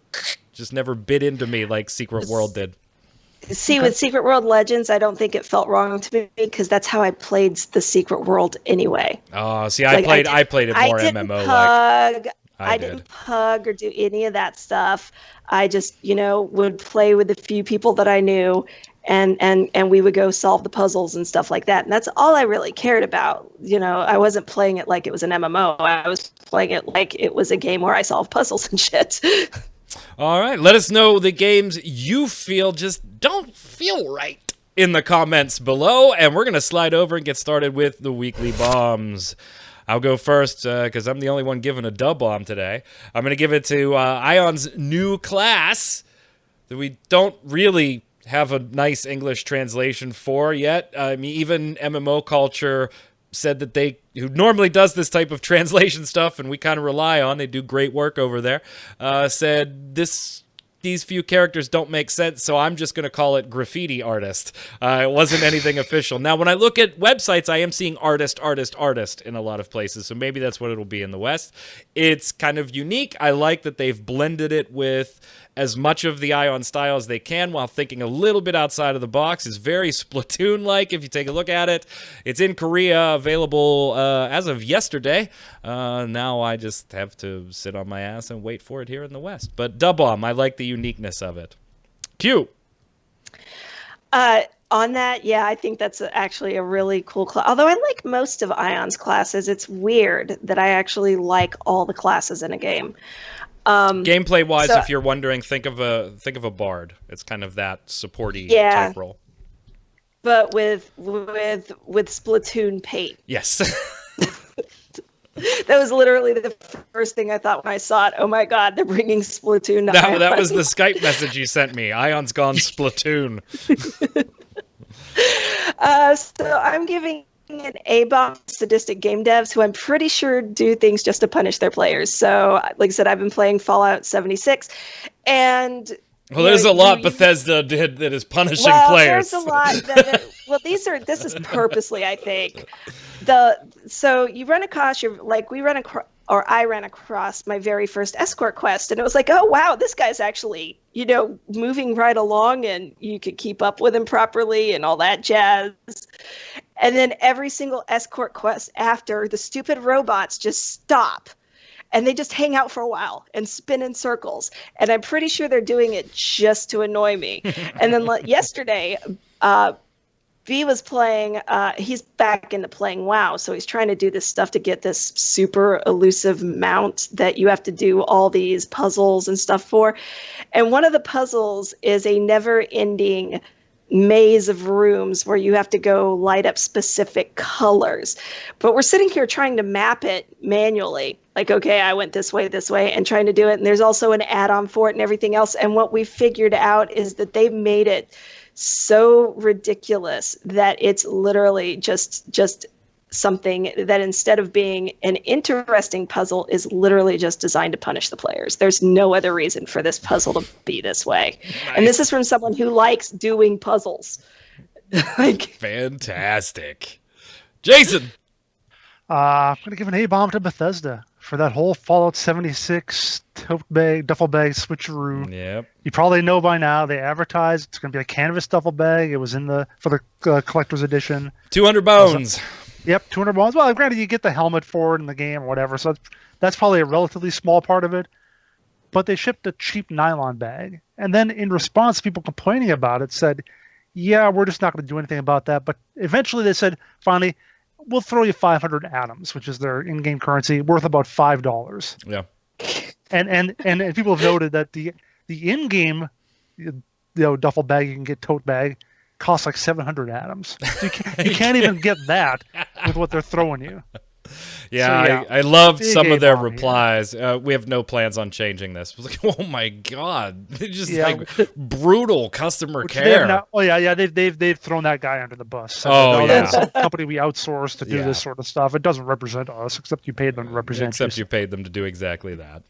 bit into me like Secret World did. See, with Secret World Legends, I don't think it felt wrong to me because that's how I played the Secret World anyway. Oh, see, I played it more MMO like. I didn't pug or do any of that stuff. I just, would play with the few people that I knew, and we would go solve the puzzles and stuff like that. And that's all I really cared about. I wasn't playing it like it was an MMO. I was playing it like it was a game where I solved puzzles and shit. All right, let us know the games you feel just don't feel right in the comments below, and we're going to slide over and get started with the weekly bombs. I'll go first because I'm the only one giving a dub bomb today. I'm going to give it to Ion's new class that we don't really have a nice English translation for yet. I mean, even MMO culture said that who normally does this type of translation stuff, and we kind of rely on, they do great work over there, said these few characters don't make sense, so I'm just going to call it graffiti artist. It wasn't anything official. Now, when I look at websites, I am seeing artist in a lot of places, so maybe that's what it'll be in the West. It's kind of unique. I like that they've blended it with as much of the Ion style as they can while thinking a little bit outside of the box. It's very Splatoon-like if you take a look at it. It's in Korea, available as of yesterday. Now I just have to sit on my ass and wait for it here in the West. But Dub Bomb, I like the uniqueness of it. Q. On that, yeah, I think that's actually a really cool class. Although I like most of Ion's classes, it's weird that I actually like all the classes in a game. Gameplay-wise, if you're wondering, think of a bard. It's kind of that supporty type role. But with Splatoon paint. Yes. That was literally the first thing I thought when I saw it. Oh my God, they're bringing Splatoon to Ion. That was the Skype message you sent me. Ion's gone Splatoon. So I'm giving an A-bomb to sadistic game devs who I'm pretty sure do things just to punish their players. So, like I said, I've been playing Fallout 76, and there's a lot Bethesda did that is punishing players. There's a lot this is purposely, I think. So you run across I ran across my very first escort quest, and it was like, oh wow, this guy's actually, moving right along, and you could keep up with him properly and all that jazz. And then every single escort quest after, the stupid robots just stop. And they just hang out for a while and spin in circles. And I'm pretty sure they're doing it just to annoy me. And then yesterday, B was playing, he's back into playing WoW. So he's trying to do this stuff to get this super elusive mount that you have to do all these puzzles and stuff for. And one of the puzzles is a never-ending maze of rooms where you have to go light up specific colors. But we're sitting here trying to map it manually. Like, okay, I went this way, and trying to do it. And there's also an add-on for it and everything else. And what we figured out is that they've made it so ridiculous that it's literally just something that, instead of being an interesting puzzle, is literally just designed to punish the players. There's no other reason for this puzzle to be this way. Nice. And this is from someone who likes doing puzzles. Fantastic. Jason. I'm going to give an A-bomb to Bethesda for that whole Fallout 76 tote bag, duffel bag switcheroo. Yep. You probably know by now, they advertised it's going to be a canvas duffel bag. It was for the collector's edition. 200 bones. Yep, 200 bones. Well, granted, you get the helmet for it in the game or whatever, so that's probably a relatively small part of it. But they shipped a cheap nylon bag. And then in response, people complaining about it said, yeah, we're just not going to do anything about that. But eventually they said, finally, we'll throw you 500 atoms, which is their in-game currency, worth about $5. Yeah. And people have noted that the in-game duffel bag, you can get tote bag, costs like 700 atoms. So you can't even get that with what they're throwing you. Yeah, So, yeah, I loved big some of their A-bomb here. replies. We have no plans on changing this. I was like, oh my god, they just Yeah, like brutal customer which they have care. now. Oh yeah, they've thrown that guy under the bus. So Oh, that's yeah. some company we outsource to do Yeah. this sort of stuff. It doesn't represent us, except you paid them to represent Except you. you paid them to do exactly that.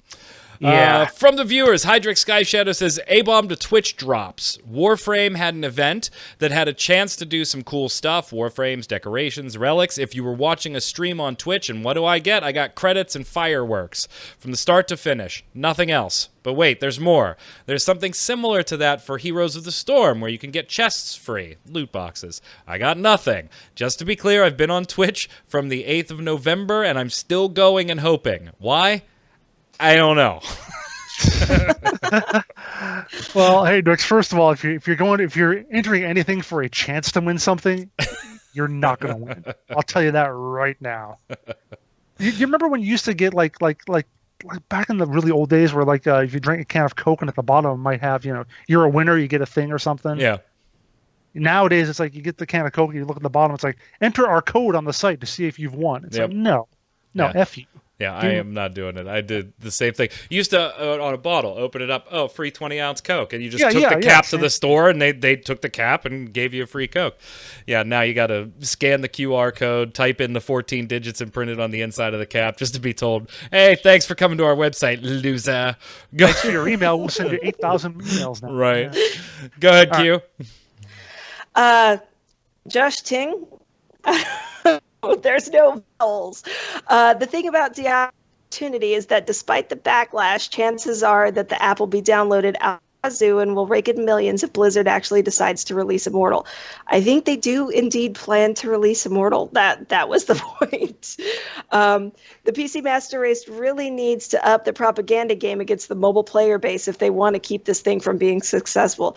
Yeah. From the viewers, Hydric Sky Shadow says, A-Bomb to Twitch drops. Warframe had an event that had a chance to do some cool stuff. Warframes, decorations, relics. If you were watching a stream on Twitch, and what do I get? I got credits and fireworks. From the start to finish. Nothing else. But wait, there's more. There's something similar to that for Heroes of the Storm, where you can get chests free. Loot boxes. I got nothing. Just to be clear, I've been on Twitch from the 8th of November, and I'm still going and hoping. Why? I don't know. Well, hey, Dux. First of all, if you're entering anything for a chance to win something, you're not going to win. I'll tell you that right now. You remember when you used to get like back in the really old days, where if you drink a can of Coke and at the bottom it might have you're a winner, you get a thing or something. Yeah. Nowadays, it's like you get the can of Coke, you look at the bottom, it's like enter our code on the site to see if you've won. It's like no, Yeah. F you. Yeah, I am not doing it. I did the same thing. You used to, on a bottle, open it up, oh, free 20-ounce Coke. And you just took the cap to the store, and they took the cap and gave you a free Coke. Yeah, now you got to scan the QR code, type in the 14 digits, and print it on the inside of the cap just to be told, hey, thanks for coming to our website, loser. Go. Thanks for your email. We'll send you 8,000 emails now. Right. Yeah. Go ahead, Q. Josh Ting. There's no vowels. The thing about the opportunity is that despite the backlash, chances are that the app will be downloaded out wazoo and will rake in millions if Blizzard actually decides to release Immortal. I think they do indeed plan to release Immortal. That was the point. The PC Master Race really needs to up the propaganda game against the mobile player base if they want to keep this thing from being successful.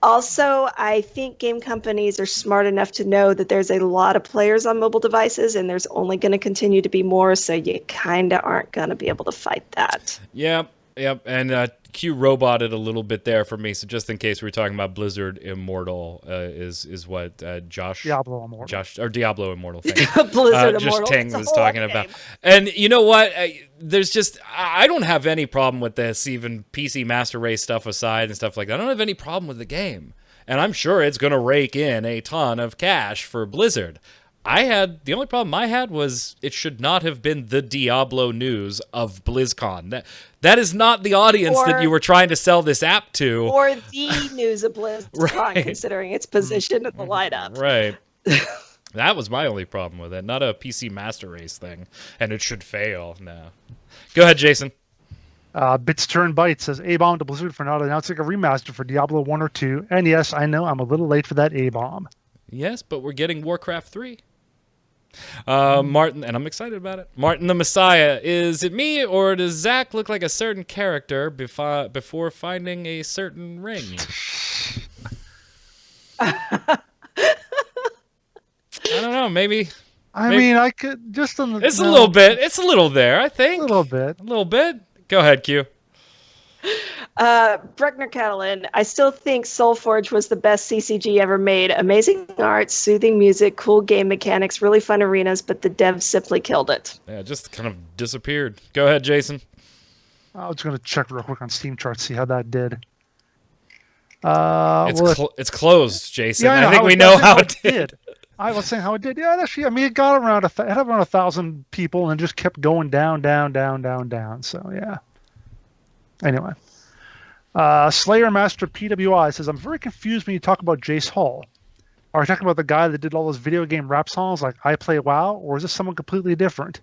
Also, I think game companies are smart enough to know that there's a lot of players on mobile devices and there's only going to continue to be more, so you kind of aren't going to be able to fight that. Yep. And Q roboted a little bit there for me, so just in case we were talking about Blizzard Immortal, is what Josh... Diablo Immortal. Diablo Immortal. Thank Blizzard just Immortal. Ting was talking about. And you know what? I don't have any problem with this, even PC Master Race stuff aside and stuff like that. I don't have any problem with the game. And I'm sure it's going to rake in a ton of cash for Blizzard. The only problem I had was it should not have been the Diablo news of BlizzCon. That is not the audience that you were trying to sell this app to. Or the news of BlizzCon, Right. considering its position in the lineup. Right. That was my only problem with it, not a PC Master Race thing. And it should fail. No. Go ahead, Jason. Bits Turn Byte says A-Bomb to Blizzard for not announcing a remaster for Diablo 1 or 2. And yes, I know I'm a little late for that A-Bomb. Yes, but we're getting Warcraft 3. Martin, and I'm excited about it. Martin the Messiah, is it me or does Zach look like a certain character before finding a certain ring? I don't know, maybe. I mean, I could just on the. It's a little bit. It's a little there, I think. A little bit. A little bit. Go ahead, Q. Bruckner Catalan, I still think Soulforge was the best CCG ever made. Amazing art, soothing music, cool game mechanics, really fun arenas, but the devs simply killed it. Yeah, it just kind of disappeared. Go ahead, Jason. I was going to check real quick on Steam charts, see how that did. It's closed, Jason. Yeah, I think we know how it did. I was saying how it did. Yeah, actually, I mean, it got around it had around 1,000 people and just kept going down. So yeah. Anyway, Slayer Master PWI says, I'm very confused when you talk about Jace Hall. Are you talking about the guy that did all those video game rap songs like I Play WoW, or is this someone completely different?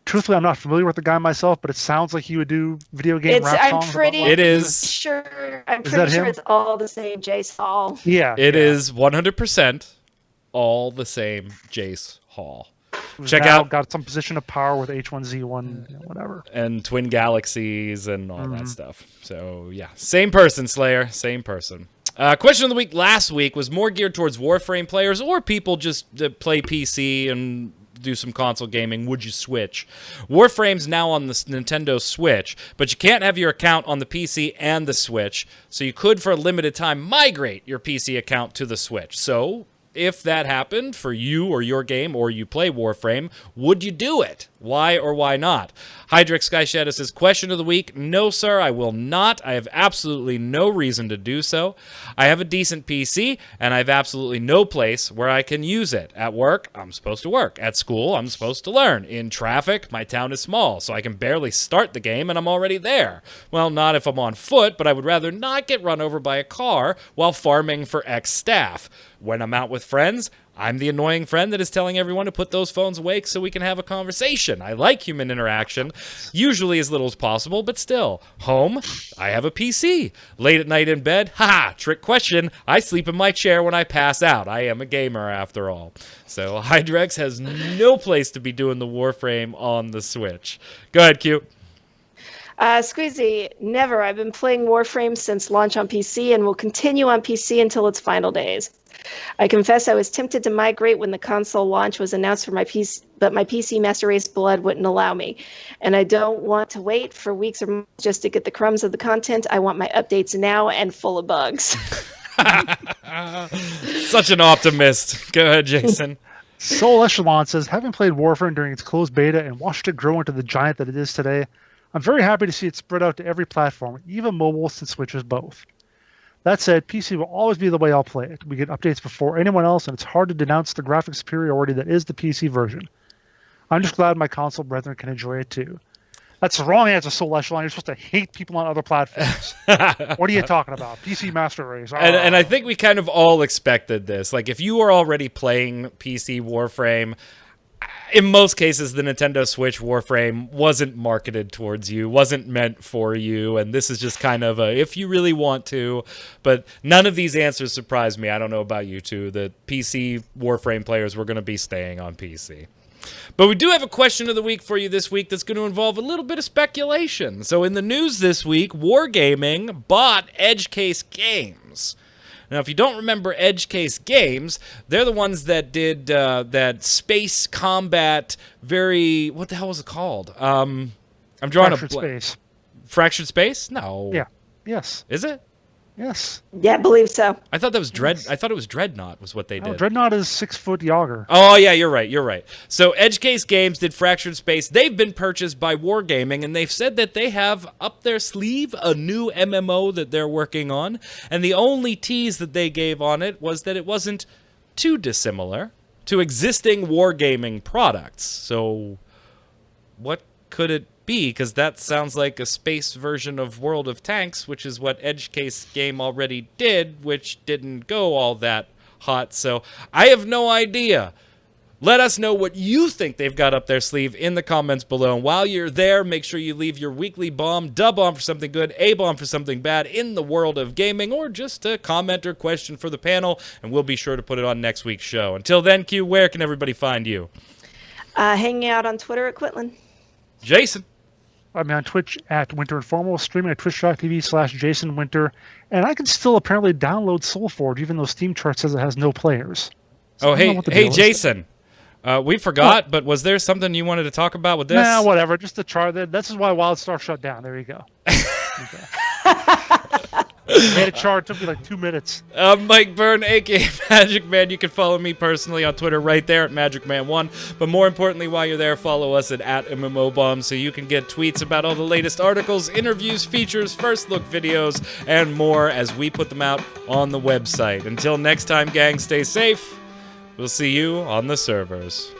Truthfully, I'm not familiar with the guy myself, but it sounds like he would do video game rap songs. It is. Sure. I'm pretty sure it's all the same Jace Hall. Yeah. It is 100% all the same Jace Hall. Check now out. Got some position of power with H1Z1, whatever. And Twin Galaxies and all that stuff. So, yeah. Same person, Slayer. Same person. Question of the week last week was more geared towards Warframe players or people just that play PC and do some console gaming. Would you switch? Warframe's now on the Nintendo Switch, but you can't have your account on the PC and the Switch, so you could, for a limited time, migrate your PC account to the Switch. So, if that happened for you or your game, or you play Warframe, would you do it? Why or why not? Hydrix Sky Shadow says, question of the week. No, sir, I will not. I have absolutely no reason to do so. I have a decent PC, and I have absolutely no place where I can use it. At work, I'm supposed to work. At school, I'm supposed to learn. In traffic, my town is small, so I can barely start the game, and I'm already there. Well, not if I'm on foot, but I would rather not get run over by a car while farming for X staff. When I'm out with friends, I'm the annoying friend that is telling everyone to put those phones away so we can have a conversation. I like human interaction, usually as little as possible, but still. Home, I have a PC. Late at night in bed, haha, trick question, I sleep in my chair when I pass out. I am a gamer after all. So Hydrex has no place to be doing the Warframe on the Switch. Go ahead, Q. Squeezy, never. I've been playing Warframe since launch on PC and will continue on PC until its final days. I confess I was tempted to migrate when the console launch was announced for my PC, but my PC Master Race blood wouldn't allow me. And I don't want to wait for weeks or months just to get the crumbs of the content. I want my updates now and full of bugs. Such an optimist. Go ahead, Jason. Soul Echelon says, having played Warframe during its closed beta and watched it grow into the giant that it is today, I'm very happy to see it spread out to every platform, even mobile since Switches both. That said, PC will always be the way I'll play it. We get updates before anyone else, and it's hard to denounce the graphic superiority that is the PC version. I'm just glad my console brethren can enjoy it too. That's the wrong answer, Soul Echelon. You're supposed to hate people on other platforms. What are you talking about? PC Master Race. And I think we kind of all expected this. Like, if you were already playing PC Warframe, in most cases, the Nintendo Switch Warframe wasn't marketed towards you, wasn't meant for you, and this is just kind of a, if you really want to, but none of these answers surprised me. I don't know about you two. The PC Warframe players were going to be staying on PC. But we do have a question of the week for you this week that's going to involve a little bit of speculation. So in the news this week, Wargaming bought EdgeCase Games. Now, if you don't remember EdgeCase Games, they're the ones that did that space combat, very, what the hell was it called? I'm drawing Fractured Space. Fractured Space? No. Yeah. Yes. Is it? Yes. Yeah, I believe so. I thought that was I thought it was Dreadnought was what they did. Dreadnought is 6-foot Yager. Oh, yeah, you're right. So EdgeCase Games did Fractured Space. They've been purchased by Wargaming, and they've said that they have up their sleeve a new MMO that they're working on, and the only tease that they gave on it was that it wasn't too dissimilar to existing Wargaming products. So what could it be? Because that sounds like a space version of World of Tanks, which is what EdgeCase Game already did, which didn't go all that hot. So I have no idea. Let us know what you think they've got up their sleeve in the comments below. And while you're there, make sure you leave your weekly bomb, dub bomb for something good, a bomb for something bad in the world of gaming, or just a comment or question for the panel, and we'll be sure to put it on next week's show. Until then, Q, where can everybody find you? Hanging out on Twitter at Quitland. Jason. I'm on Twitch at Winter Informal, streaming at twitch.tv/JasonWinter, and I can still apparently download SoulForge, even though Steam chart says it has no players. So hey, Jason. We forgot, but was there something you wanted to talk about with this? Nah, whatever. Just the chart. This is why Wildstar shut down. There you go. Made a chart. Took me like 2 minutes. Mike Byrne, a.k.a. Magic Man. You can follow me personally on Twitter right there at MagicMan1. But more importantly, while you're there, follow us at @MMOBomb so you can get tweets about all the latest articles, interviews, features, first look videos, and more as we put them out on the website. Until next time, gang, stay safe. We'll see you on the servers.